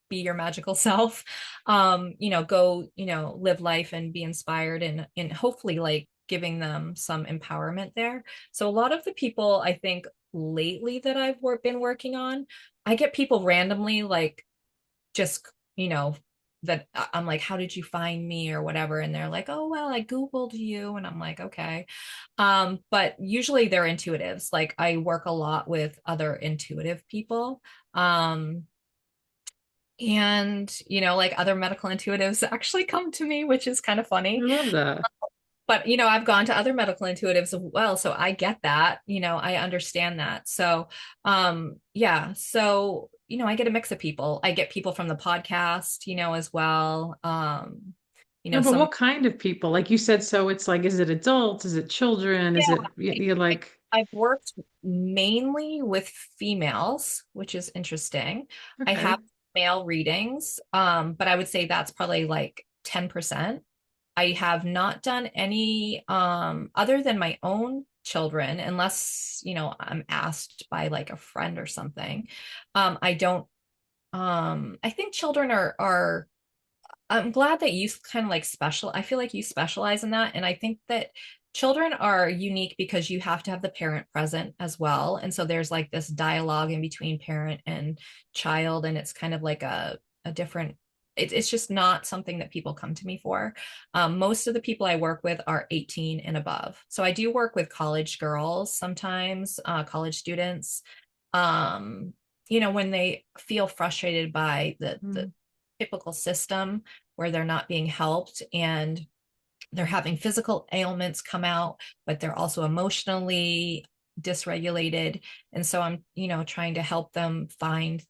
be your magical self. Go, live life and be inspired and hopefully like giving them some empowerment there. So a lot of the people I think lately that been working on, I get people randomly like just, that I'm like, how did you find me or whatever? And they're like, oh, well, I Googled you. And I'm like, okay. But usually they're intuitives. Like I work a lot with other intuitive people. And, like other medical intuitives actually come to me, which is kind of I funny. love that. But, I've gone to other medical intuitives as well. So I get that, I understand that. So, yeah. So, I get a mix of people. I get people from the podcast, as well. No, but Some, what kind of people? Like you said, so it's like, is it adults? Is it children? yeah, Is it I, you I, like, I've worked mainly with females, which is interesting. I have okay. male readings, but I would say that's probably like 10%. I have not done any other than my own children, unless, I'm asked by like a friend or something. I don't I think children are I'm glad that you kind of like I feel like you specialize in that. And I think that children are unique because you have to have the parent present as well. And so there's like this dialogue in between parent and child. And it's kind of like a different, it's just not something that people come to me for. Most of the people I work with are 18 and above. So I do work with college girls sometimes, college students. When they feel frustrated by the Mm. typical system where they're not being helped and they're having physical ailments come out, but they're also emotionally dysregulated. And so I'm, trying to help them find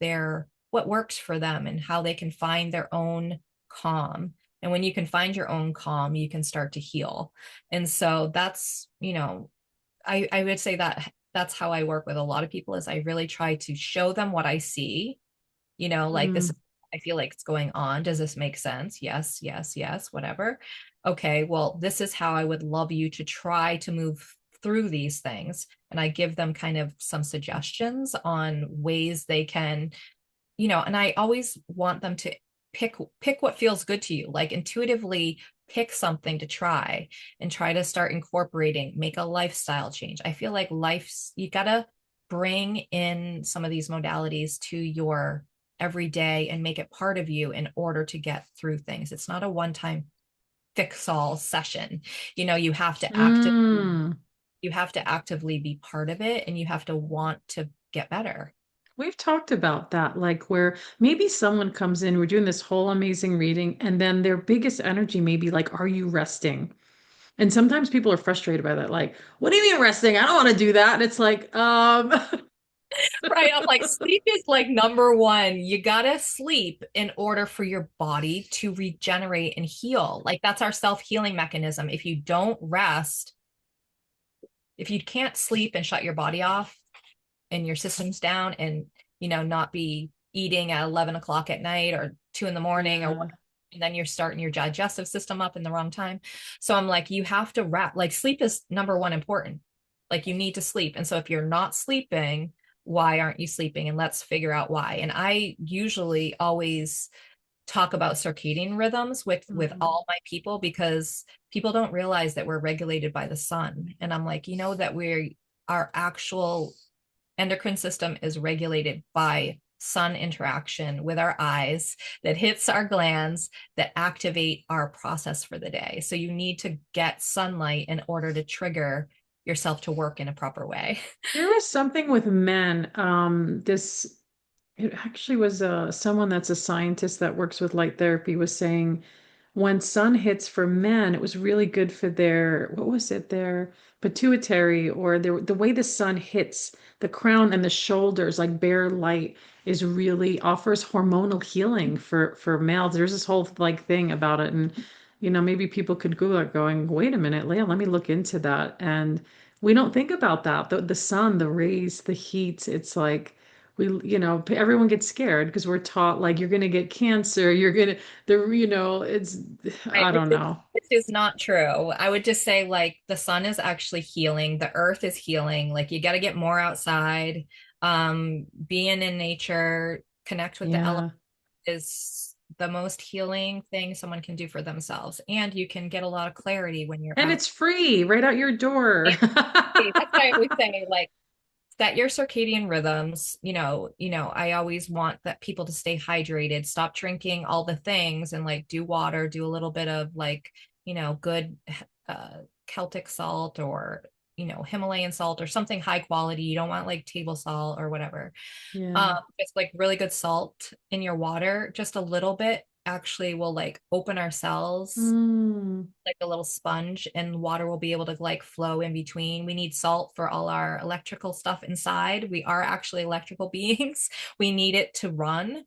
what works for them and how they can find their own calm. And when you can find your own calm, you can start to heal. And so that's, I would say that that's how I work with a lot of people is I really try to show them what I see, like this, Mm. I feel like it's going on. Does this make sense? Yes, yes, yes, whatever. Okay, well, this is how I would love you to try to move through these things. And I give them kind of some suggestions on ways they can, and I always want them to pick what feels good to you, like intuitively pick something to try and try to start incorporating, make a lifestyle change. I feel like you gotta bring in some of these modalities to your everyday and make it part of you in order to get through things. It's not a one-time fix all session. You have to Mm. actively be part of it and you have to want to get better. We've talked about that, like where maybe someone comes in, we're doing this whole amazing reading, and then their biggest energy may be like, are you resting? And sometimes people are frustrated by that, like, what do you mean resting? I don't want to do that. And it's like, Right. I'm like, sleep is like number one. You gotta sleep in order for your body to regenerate and heal. Like that's our self-healing mechanism. If you don't rest, if you can't sleep and shut your body off and your system's down and, not be eating at 11 o'clock at night or 2 in the morning or Yeah. what, and then you're starting your digestive system up in the wrong time. So I'm like, you have to wrap, like sleep is number one important. Like you need to sleep. And so if you're not sleeping, why aren't you sleeping? And let's figure out why. And I usually always talk about circadian rhythms with Mhm. all my people because people don't realize that we're regulated by the sun. And I'm like, that our actual endocrine system is regulated by sun interaction with our eyes that hits our glands that activate our process for the day. So you need to get sunlight in order to trigger yourself to work in a proper way. There was something with men. It actually was someone that's a scientist that works with light therapy was saying when sun hits for men, it was really good for their, what was it, their pituitary or the way the sun hits the crown and the shoulders, like bare light, is really offers hormonal healing for males. There's this whole like thing about it, and maybe people could Google it, going, wait a minute, Leah, let me look into that. And we don't think about that. The sun, the rays, the heat. It's like everyone gets scared because we're taught like you're gonna get cancer, you're gonna it's Right, I don't know. which is not true. I would just say like the sun is actually healing, the earth is healing. Like you got to get more outside, being in nature, connect with the elements Yeah. is the most healing thing someone can do for themselves. And you can get a lot of clarity when you're And out. it's free right out your door. That's why I always say like set your circadian rhythms. I always want that people to stay hydrated, stop drinking all the things and like do water, do a little bit of like, good Celtic salt or Himalayan salt or something high quality. You don't want like table salt or whatever. Yeah. Just like really good salt in your water, just a little bit actually will like open our cells Mm. like a little sponge and water will be able to like flow in between. We need salt for all our electrical stuff inside. We are actually electrical beings. We need it to run.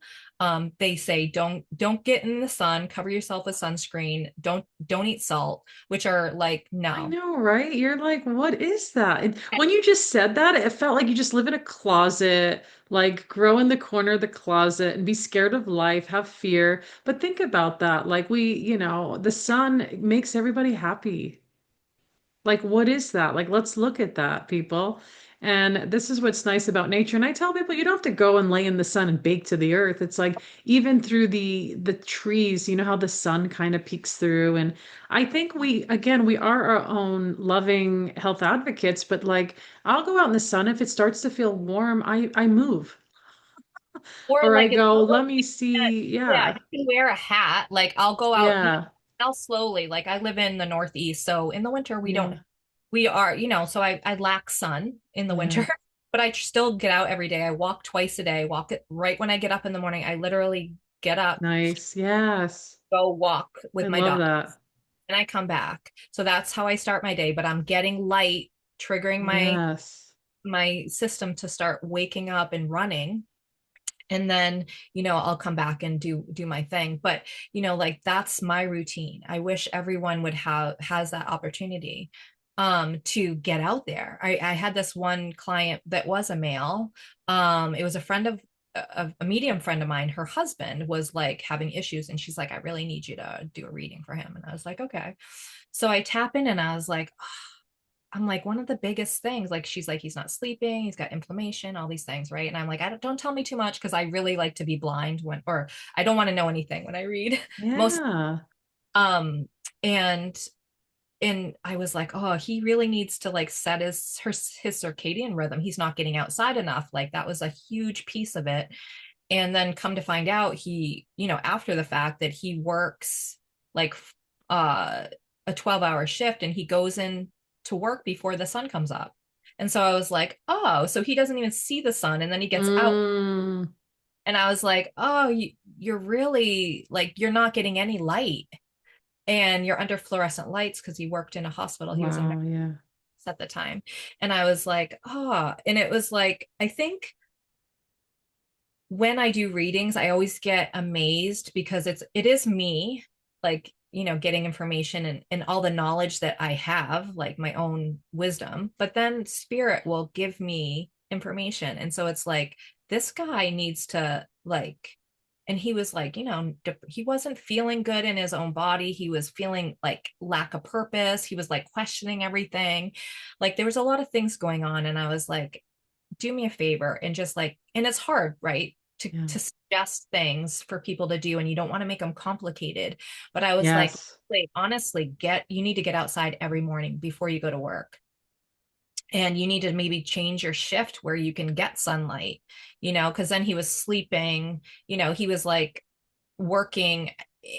They say don't get in the sun, cover yourself with sunscreen, don't eat salt, which are like I no. know, right? You're like, what is that? And when you just said that, it felt like you just live in a closet, like grow in the corner of the closet and be scared of life, have fear. But think about that. Like the sun makes everybody happy. Like, what is that? Like, let's look at that, people. And this is what's nice about nature. And I tell people you don't have to go and lay in the sun and bake to the earth. It's like even through the trees, you know how the sun kind of peeks through. And I think we are our own loving health advocates, but like I'll go out in the sun if it starts to feel warm, I move. Or Or I like it's go, let almost me see. yeah, Yeah. you can wear a hat. Like I'll go out Yeah. now slowly. Like I live in the Northeast, so in the winter Yeah. we are, so I lack sun in the winter, Yeah. but I still get out every day. I walk twice a day, walk it right when I get up in the morning. I literally get up, Nice. Yes. go walk I with my love dog, that. and I come back. So that's how I start my day, but I'm getting light, triggering Yes. my system to start waking up and running. And then I'll come back and do my thing, but like that's my routine. I wish everyone would have has that opportunity to get out there. I had this one client that was a male. It was a friend of a medium friend of mine. Her husband was like having issues and she's like, I really need you to do a reading for him. And I was like, okay. So I tap in and I was like, I'm like, one of the biggest things, like she's like, he's not sleeping, he's got inflammation, all these things, right? And I'm like, don't tell me too much because I really like to be blind when, or I don't want to know anything when I read. Most Yeah. um and I was like, oh, he really needs to like set his circadian rhythm. He's not getting outside enough. Like that was a huge piece of it. And then come to find out, he, after the fact that he works like uh a 12-hour shift and he goes in to work before the sun comes up. And so I was like, oh, so he doesn't even see the sun and then he gets out. Mm. And I was like, oh, you're really like, you're not getting any light and you're under fluorescent lights because he worked in a hospital. He was a Wow. Yeah. at the time. And I was like, oh, and it was like, I think when I do readings, I always get amazed because it is me, like, getting information and all the knowledge that I have, like my own wisdom, but then spirit will give me information. And so it's like, this guy needs to like, and he was like, he wasn't feeling good in his own body. He was feeling like lack of purpose. He was like questioning everything. Like there was a lot of things going on. And I was like, do me a favor and just like, and it's hard, right? To, Yeah. to suggest things for people to do, and you don't want to make them complicated. But I was like, Yes. wait, honestly, you need to get outside every morning before you go to work. And you need to maybe change your shift where you can get sunlight, because then he was sleeping, he was like working,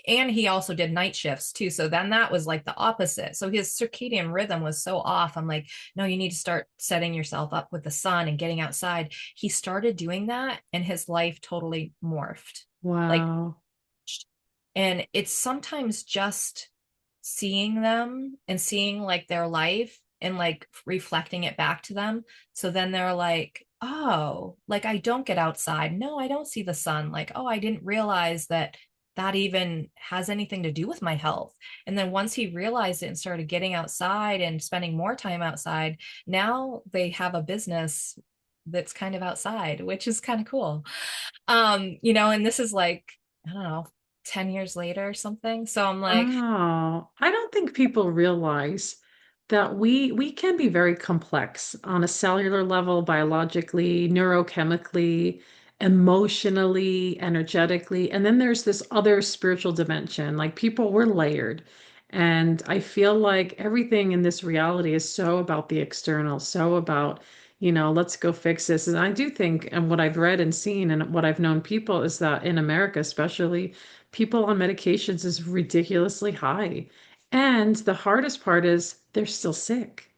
and he also did night shifts too. So then that was like the opposite. So his circadian rhythm was so off. I'm like, no, you need to start setting yourself up with the sun and getting outside. He started doing that and his life totally morphed. Like, Wow. and it's sometimes just seeing them and seeing like their life and like reflecting it back to them. So then they're like, oh, like I don't get outside. No, I don't see the sun. Like, oh, I didn't realize that even has anything to do with my health. And then once he realized it and started getting outside and spending more time outside, now they have a business that's kind of outside, which is kind of cool. And this is like, I don't know, 10 years later or something. So I'm like, Oh, I don't think people realize that we can be very complex on a cellular level, biologically, neurochemically, emotionally, energetically. And then there's this other spiritual dimension. Like people were layered. And I feel like everything in this reality is so about the external, so about, let's go fix this. And I do think, and what I've read and seen and what I've known people is that in America, especially, people on medications is ridiculously high. And the hardest part is they're still sick.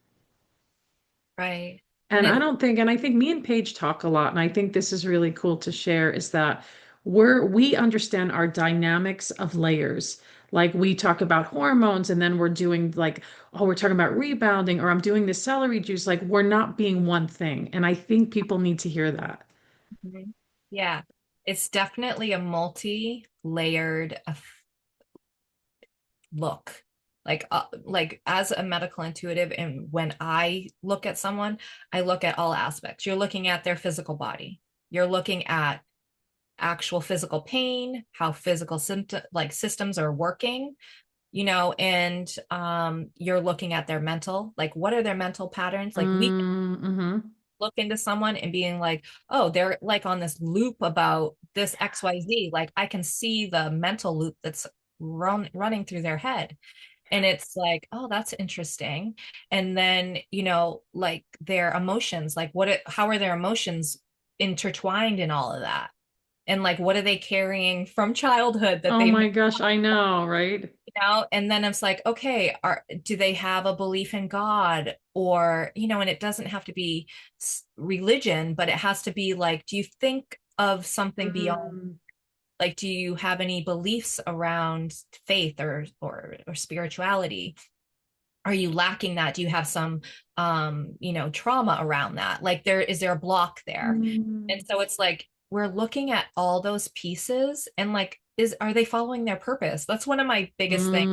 right. And And I don't think, and I think me and Paige talk a lot, and I think this is really cool to share, is that we understand our dynamics of layers. Like we talk about hormones, and then we're doing like, oh, we're talking about rebounding, or I'm doing the celery juice. Like we're not being one thing. And I think people need to hear that. yeah, it's definitely a multi-layered look. Like as a medical intuitive, and when I look at someone, I look at all aspects. You're looking at their physical body. You're looking at actual physical pain, how physical systems are working, and you're looking at their mental, like what are their mental patterns? Like we Mm-hmm. look into someone and being like, oh, they're like on this loop about this XYZ. Like I can see the mental loop that's running through their head. And it's like, oh, that's interesting. And then, like their emotions, like how are their emotions intertwined in all of that? And like, what are they carrying from childhood that Oh they my gosh, I know, right? and then it's like, okay, do they have a belief in God? Or, and it doesn't have to be religion, but it has to be like, do you think of something beyond? Mm. Like, do you have any beliefs around faith or spirituality? Are you lacking that? Do you have some trauma around that? Like is there a block there? And Mm. so it's like we're looking at all those pieces and like are they following their purpose? That's one of my biggest things.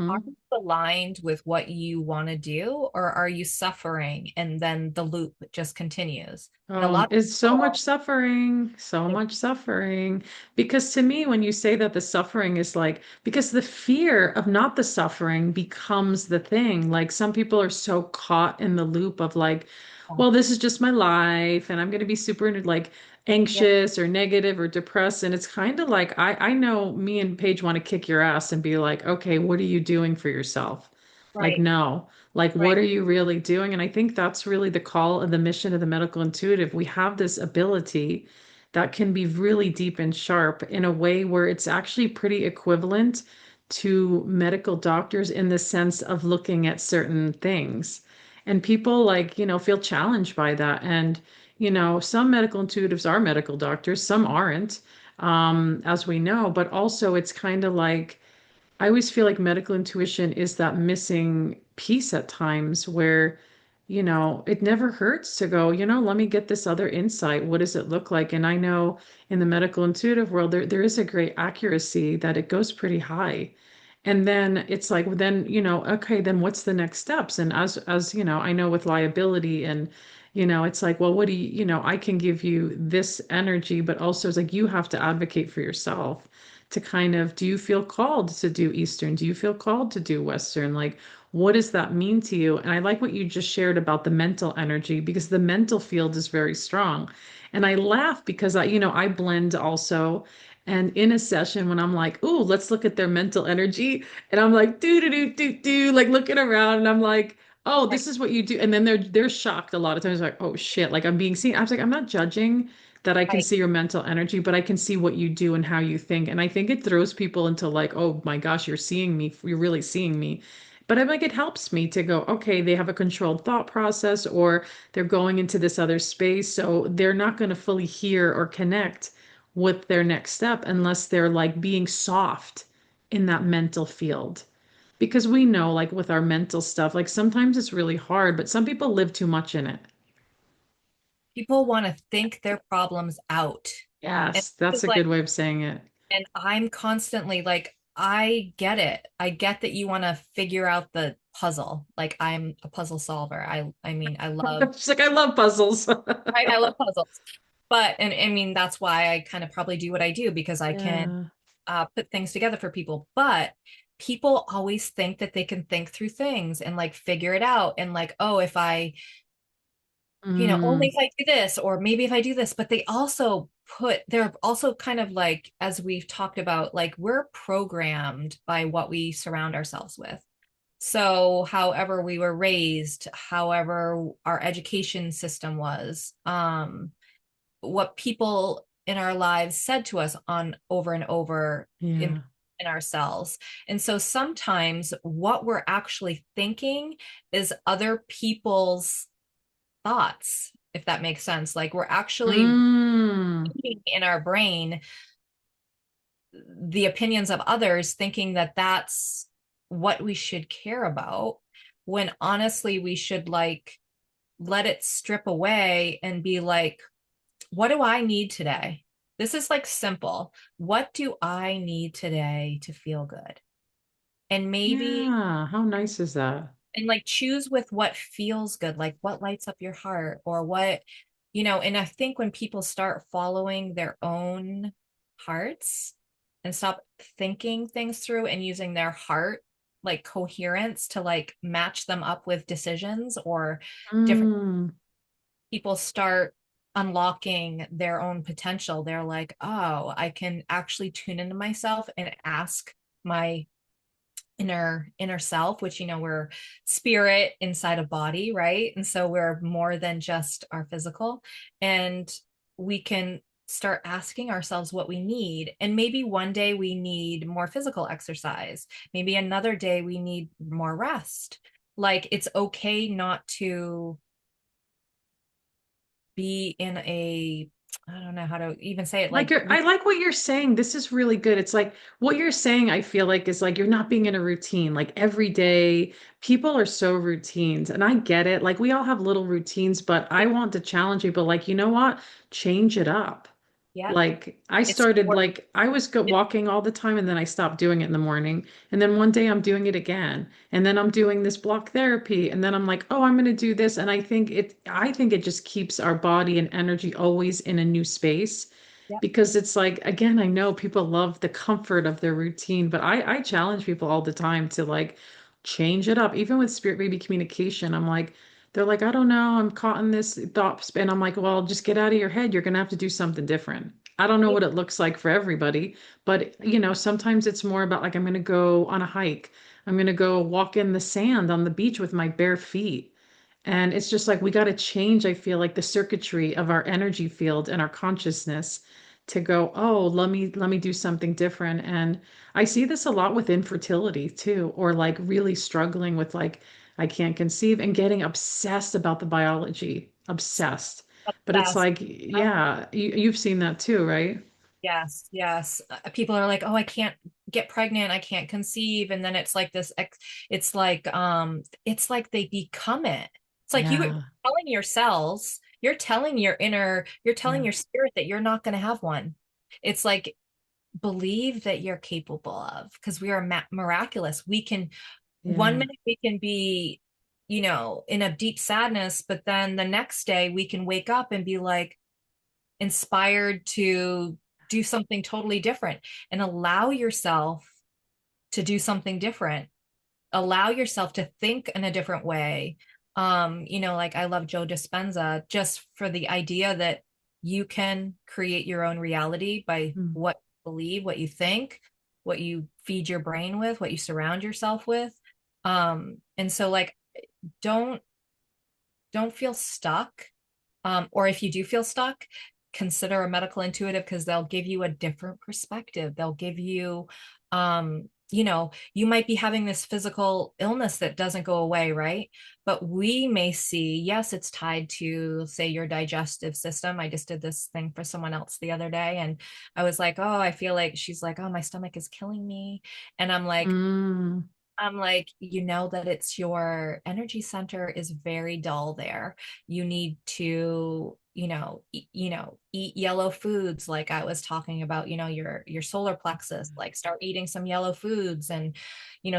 Are Mm-hmm. you aligned with what you want to do, or are you suffering and then the loop just continues? And a Oh, lot of it's so much people, suffering, so much suffering. Because to me, when you say that the suffering is like, because the fear of not the suffering becomes the thing. Like some people are so caught in the loop of like, well, this is just my life, and I'm going to be super like yeah, anxious or negative or depressed. And it's kind of like I know me and Paige want to kick your ass and be like, okay, what are you doing for yourself? Like, right, no. Like, what right, are you really doing? And I think that's really the call and the mission of the medical intuitive. We have this ability that can be really deep and sharp in a way where it's actually pretty equivalent to medical doctors in the sense of looking at certain things. And people like, feel challenged by that. And, some medical intuitives are medical doctors, some aren't, as we know, but also it's kind of like, I always feel like medical intuition is that missing. peace at times where, it never hurts to go, let me get this other insight. What does it look like? And I know in the medical intuitive world, there is a great accuracy that it goes pretty high. And then it's like, well, then, okay, then what's the next steps? And as I know with liability and, it's like, well, what do I can give you this energy, but also it's like you have to advocate for yourself to kind of, do you feel called to do Eastern? Do you feel called to do Western? Like, what does that mean to you? And I like what you just shared about the mental energy because the mental field is very strong. And I laugh because I blend also. And in a session when I'm like, ooh, let's look at their mental energy. And I'm like, do, do, do, do, do, like looking around. And I'm like, oh, Right. this is what you do. And then they're shocked a lot of times, like, oh shit, like I'm being seen. I was like, I'm not judging that I can Right. see your mental energy, but I can see what you do and how you think. And I think it throws people into like, oh my gosh, you're seeing me. You're really seeing me. But I'm like, it helps me to go, okay, they have a controlled thought process or they're going into this other space. So they're not going to fully hear or connect with their next step unless they're like being soft in that mental field. Because we know, like with our mental stuff, like sometimes it's really hard, but some people live too much in it. People want to think their problems out. And Yes, this that's is a like, good way of saying it. and I'm constantly like, I get it. I get that you want to figure out the puzzle. Like I'm a puzzle solver. I mean, I love, She's like, I love puzzles. right? I love puzzles. But and I mean that's why I kind of probably do what I do because I can Yeah. put things together for people. But people always think that they can think through things and like figure it out and like, oh, if I, only Mm, if I do this, or maybe if I do this, but they're also kind of like, as we've talked about, like we're programmed by what we surround ourselves with. So, however we were raised, however our education system was, what people in our lives said to us on over and over yeah. in ourselves. And so sometimes what we're actually thinking is other people's thoughts, if that makes sense. Like we're actually Mm, thinking in our brain the opinions of others, thinking that that's what we should care about, when honestly we should like let it strip away and be like, what do I need today? This is like simple. What do I need today to feel good? And maybe, yeah. How nice is that? and like choose with what feels good, like what lights up your heart or what, and I think when people start following their own hearts and stop thinking things through and using their heart like coherence to like match them up with decisions or different Mm, people start unlocking their own potential, they're like, oh, I can actually tune into myself and ask my inner self, which we're spirit inside a body, right? And so we're more than just our physical, and we can start asking ourselves what we need. And maybe one day we need more physical exercise, maybe another day we need more rest. Like it's okay not to be in a, I don't know how to even say it, like like I like what you're saying. This is really good. It's like what you're saying, I feel like is like you're not being in a routine. Like every day, people are so routines. And I get it. Like we all have little routines, but I yeah, want to challenge people. Like, you know what? Change it up. yeah, Like I it's started work. like I was walking all the time and then I stopped doing it in the morning. And then one day I'm doing it again. And then I'm doing this block therapy and then I'm like, "Oh, I'm going to do this." And I think it just keeps our body and energy always in a new space Yeah, because it's like again, I know people love the comfort of their routine, but I challenge people all the time to like change it up. Even with spirit baby communication, I'm like they're like, I don't know, I'm caught in this thought span. I'm like, well, just get out of your head. You're gonna have to do something different. I don't know yeah, what it looks like for everybody, but sometimes it's more about like I'm gonna go on a hike. I'm gonna go walk in the sand on the beach with my bare feet. And it's just like we got to change, I feel like the circuitry of our energy field and our consciousness to go, oh, let me do something different. And I see this a lot with infertility too, or like really struggling with like I can't conceive and getting obsessed about the biology, obsessed. But it's obsessed. like, yeah, you've seen that too, right? Yes, yes. People are like, oh, I can't. get pregnant, I can't conceive. And then it's like this, it's like they become it. It's like you were Yeah. telling your cells, you're telling Yeah. your spirit that you're not going to have one. It's like, believe that you're capable of, because we are miraculous. We can, one Yeah. minute we can be, in a deep sadness, but then the next day we can wake up and be like inspired to do something totally different, and allow yourself to do something different. Allow yourself to think in a different way. Like I love Joe Dispenza just for the idea that you can create your own reality by Mm. what you believe, what you think, what you feed your brain with, what you surround yourself with. And so like don't don't feel stuck. Or if you do feel stuck, consider a medical intuitive, because they'll give you a different perspective. They'll give you, you might be having this physical illness that doesn't go away, right? But we may see, yes, it's tied to, say, your digestive system. I just did this thing for someone else the other day, and I was like, oh, I feel like, she's like, oh, my stomach is killing me. And Mm. I'm like, that it's your energy center is very dull there. You need to, eat yellow foods. Like I was talking about, your solar plexus, like start eating some yellow foods, and,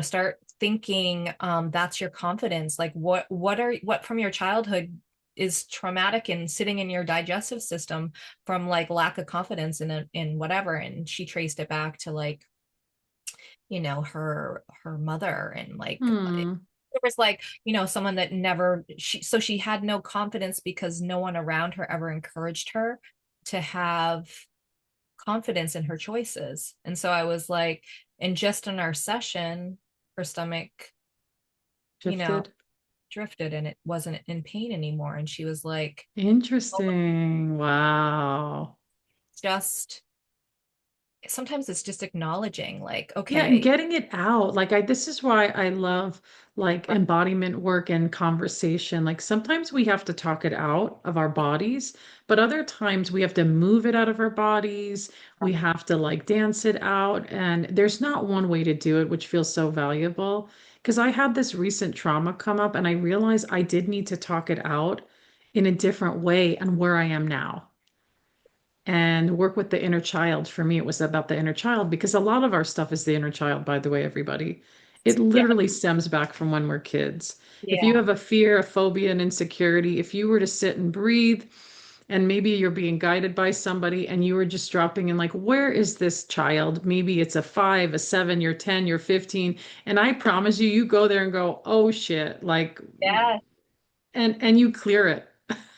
start thinking, that's your confidence. Like what from your childhood is traumatic and sitting in your digestive system from like lack of confidence in whatever. And she traced it back to like, her mother, and like Hmm. there was like, someone that never, she had no confidence because no one around her ever encouraged her to have confidence in her choices. And so I was like, and just in our session, her stomach, you know Shifted. drifted, and it wasn't in pain anymore. And she was like, oh, Interesting. Wow. just sometimes it's just acknowledging like, Yeah, and okay. getting it out. Like this is why I love like embodiment work and conversation. Like sometimes we have to talk it out of our bodies, but other times we have to move it out of our bodies. We have to like dance it out. And there's not one way to do it, which feels so valuable. Because I had this recent trauma come up and I realized I did need to talk it out in a different way and where I am now and work with the inner child. For me, it was about the inner child because a lot of our stuff is the inner child, by the way, everybody. It Yeah, literally stems back from when we're kids. If you yeah, have a fear, a phobia, an insecurity, if you were to sit and breathe, and maybe you're being guided by somebody and you were just dropping in, like, where is this child? Maybe it's a 5, a 7, you're 10, you're 15. And I promise you, you go there and go, oh shit, like, yeah. and you clear it.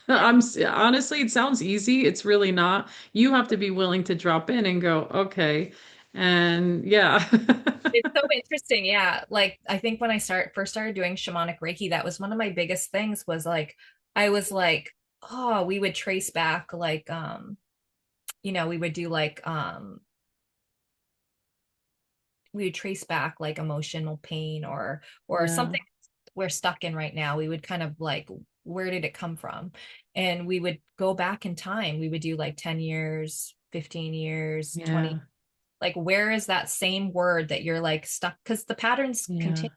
Honestly, it sounds easy. It's really not. You have to be willing to drop in and go, okay. And yeah. It's so interesting. Yeah. Like I think when I first started doing shamanic Reiki, that was one of my biggest things was like, I was like, oh, we would trace back like, we would do like, we would trace back like emotional pain or Yeah. something we're stuck in right now. We would kind of like, where did it come from? And we would go back in time. We would do like 10 years, 15 years, 20, Yeah. like where is that same word that you're like stuck, because Yeah.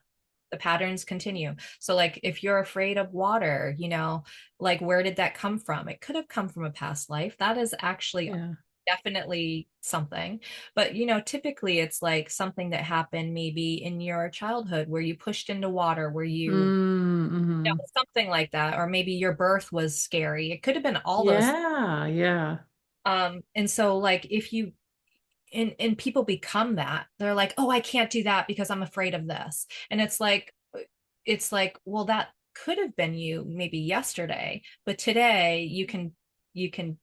the patterns continue. So like if you're afraid of water, like where did that come from? It could have come from a past life. That is actually Yeah. definitely something. But typically it's like something that happened maybe in your childhood where you pushed into water, where Mm-hmm. something like that, or maybe your birth was scary. It could have been all those. Yeah. Yeah. And so like if you and people become that, they're like, oh, I can't do that because I'm afraid of this. And it's like, well, that could have been you maybe yesterday, but today you can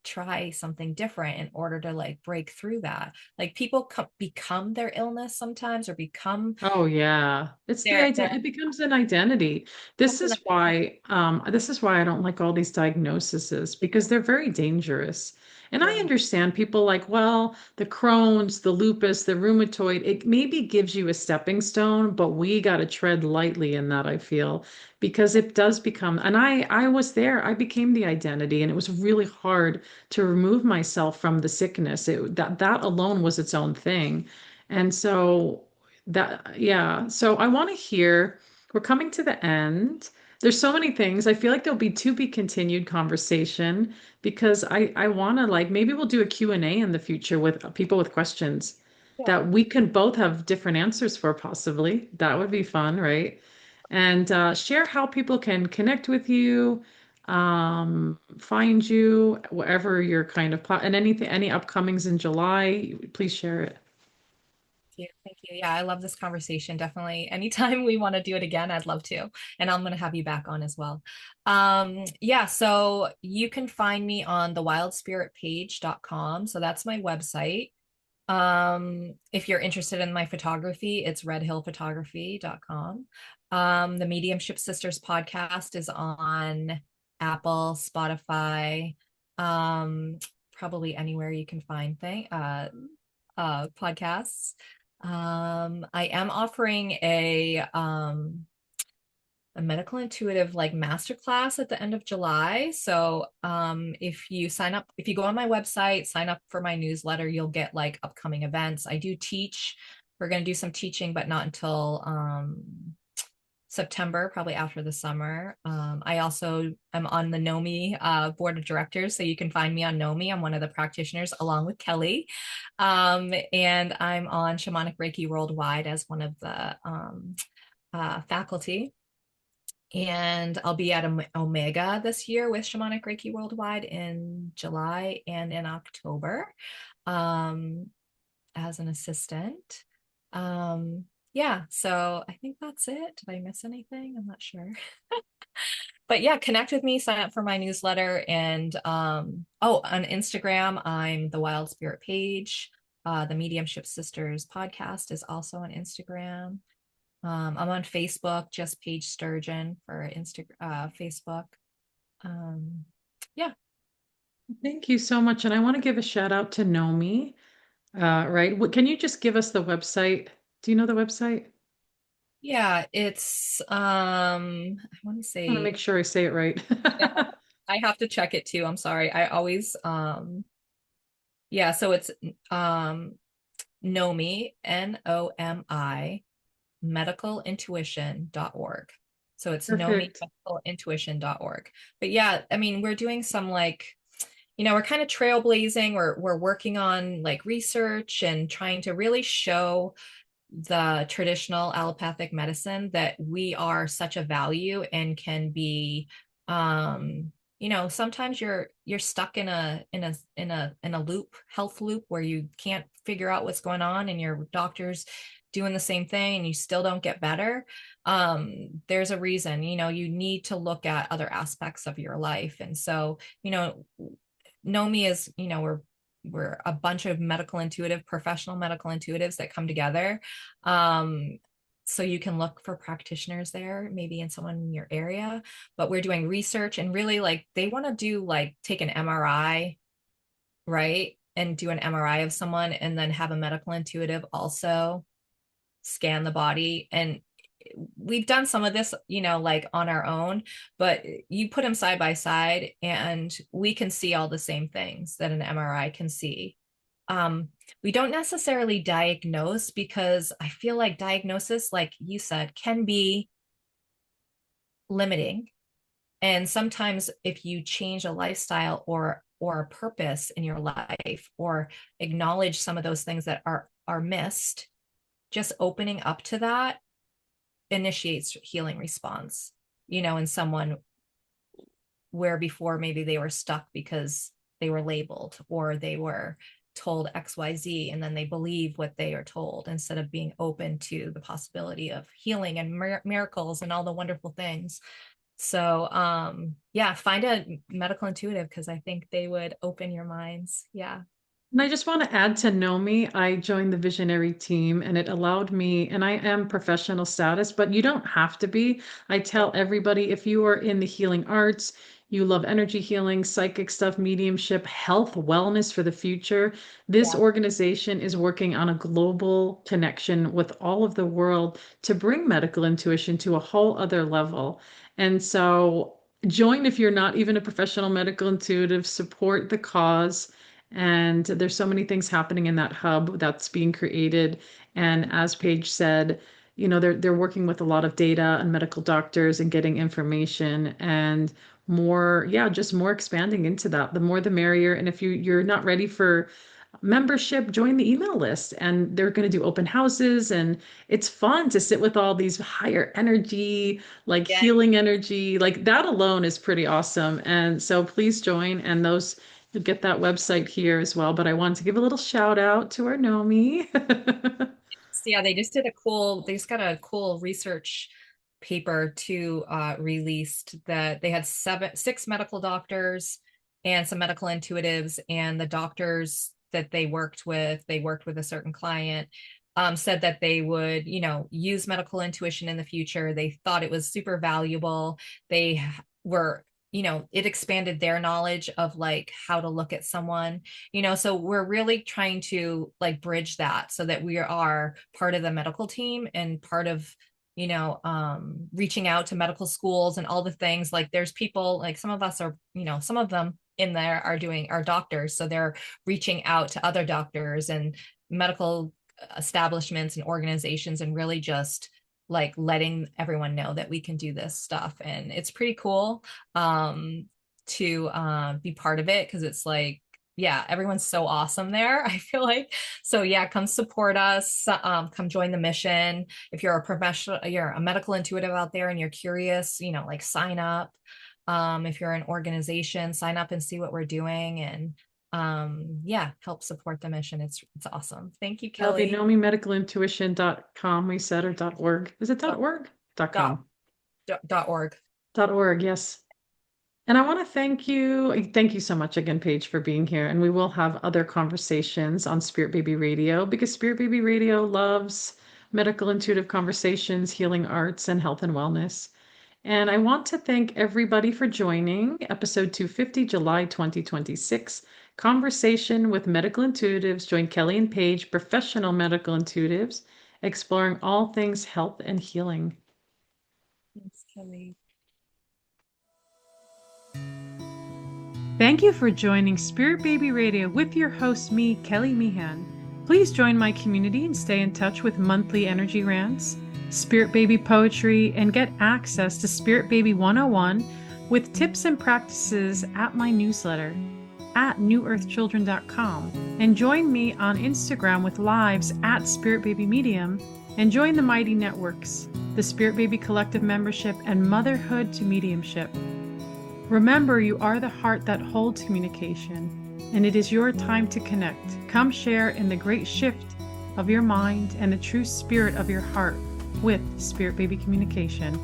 try something different in order to like break through that. Like people become their illness sometimes, or become Oh yeah. It's the their idea. It becomes an identity. This is why I don't like all these diagnoses because they're very dangerous. And I yeah. understand people like, well, the Crohn's, the lupus, the rheumatoid, it maybe gives you a stepping stone, but we got to tread lightly in that, I feel, because it does become, and I was there, I became the identity, and it was really hard to remove myself from the sickness. That alone was its own thing. And so yeah. So I want to hear, we're coming to the end. There's so many things. I feel like there'll be to be continued conversation because I want to like maybe we'll do a Q&A in the future with people with questions Yeah. that we can both have different answers for possibly. That would be fun, right? And share how people can connect with you, find you wherever you're kind of and anything, any upcomings in July, please share it. You. Thank you. Yeah, I love this conversation. Definitely. Anytime we want to do it again, I'd love to. And I'm going to have you back on as well. Yeah, so you can find me on thewildspiritpage.com. So that's my website. If you're interested in my photography, it's redhillphotography.com. The Mediumship Sisters podcast is on Apple, Spotify, probably anywhere you can find podcasts. I am offering a medical intuitive like masterclass at the end of July. So if you sign up, if you go on my website, sign up for my newsletter, you'll get like upcoming events. I do teach. We're going to do some teaching, but not until September, probably after the summer. I also am on the NOMI board of directors, so you can find me on NOMI. I'm one of the practitioners along with Kelly. And I'm on Shamanic Reiki Worldwide as one of the faculty. And I'll be at Omega this year with Shamanic Reiki Worldwide in July and in October as an assistant. Yeah, so I think that's it. Did I miss anything? I'm not sure. But yeah, connect with me, sign up for my newsletter. And oh, on Instagram, I'm the Wild Spirit Paige. The Mediumship Sisters Podcast is also on Instagram. I'm on Facebook, just Paige Sturgeon for Facebook. Yeah. Thank you so much. And I want to give a shout out to Nomi. Right. Can you just give us the website? Do you know the website? Yeah, it's I want to I want to say make sure I say it right. I have to check it too. I'm sorry. I always yeah, so it's Nomi, Nomi, medicalintuition.org. So it's Nomi Perfect. medicalintuition.org. But yeah, I mean, we're doing some like, we're kind of trailblazing. We're working on like research and trying to really show the traditional allopathic medicine that we are such a value and can be sometimes you're stuck in a loop, health loop, where you can't figure out what's going on and your doctor's doing the same thing and you still don't get better. There's a reason. You need to look at other aspects of your life. And so Nomi is, we're a bunch of professional medical intuitives that come together. So you can look for practitioners there, maybe in someone in your area. But we're doing research and really like they want to do like take an MRI, right? And do an MRI of someone and then have a medical intuitive also scan the body. And we've done some of this, like on our own, but you put them side by side and we can see all the same things that an MRI can see. We don't necessarily diagnose because I feel like diagnosis, like you said, can be limiting. And sometimes if you change a lifestyle or a purpose in your life or acknowledge some of those things that are missed, just opening up to that initiates healing response, in someone where before maybe they were stuck because they were labeled or they were told XYZ and then they believe what they are told instead of being open to the possibility of healing and miracles and all the wonderful things. So yeah, find a medical intuitive because I think they would open your minds. Yeah. And I just want to add to know me. I joined the visionary team and it allowed me, and I am professional status, but you don't have to be. I Yeah. tell everybody if you are in the healing arts, you love energy healing, psychic stuff, mediumship, health, wellness for the future, this Yeah. organization is working on a global connection with all of the world to bring medical intuition to a whole other level. And so join if you're not even a professional medical intuitive, support the cause And there's so many things happening in that hub that's being created. And as Paige said, they're working with a lot of data and medical doctors and getting information and more, yeah, just more expanding into that. The more the merrier. And if you're not ready for membership, join the email list, and they're going to do open houses, and it's fun to sit with all these higher energy, like Yeah. healing energy. Like that alone is pretty awesome. And so please join, and those you'll get that website here as well. But I wanted to give a little shout out to our Nomi. So yeah, they just got a cool research paper to released that they had six medical doctors and some medical intuitives, and the doctors that they worked with a certain client, said that they would, use medical intuition in the future. They thought it was super valuable. They were, it expanded their knowledge of like how to look at someone, so we're really trying to like bridge that so that we are part of the medical team and part of, reaching out to medical schools and all the things. Like there's people, like some of us are, some of them in there are doctors. So they're reaching out to other doctors and medical establishments and organizations and really just like letting everyone know that we can do this stuff. And it's pretty cool to be part of it, because it's like, yeah, everyone's so awesome there, I feel like. So yeah, come support us, come join the mission. If you're a professional, you're a medical intuitive out there and you're curious, like sign up. If you're an organization, sign up and see what we're doing, and yeah, help support the mission. It's awesome. Thank you, Kelly. They know me, medicalintuition.com, we said, or .org. Is it .org? .com. .org. .org, yes. And I want to thank you. Thank you so much again, Paige, for being here. And we will have other conversations on Spirit Baby Radio, because Spirit Baby Radio loves medical intuitive conversations, healing arts, and health and wellness. And I want to thank everybody for joining episode 250, July 2026. Conversation with medical intuitives. Join Kelly and Paige, professional medical intuitives, exploring all things health and healing. Thanks, Kelly. Thank you for joining Spirit Baby Radio with your host, me, Kelly Meehan. Please join my community and stay in touch with monthly energy rants, Spirit Baby poetry, and get access to Spirit Baby 101 with tips and practices at my newsletter at newearthchildren.com. And join me on Instagram with lives at Spirit Baby Medium, and join the Mighty Networks, the Spirit Baby Collective membership, and Motherhood to Mediumship. Remember, you are the heart that holds communication, and it is your time to connect. Come share in the great shift of your mind and the true spirit of your heart with Spirit Baby Communication.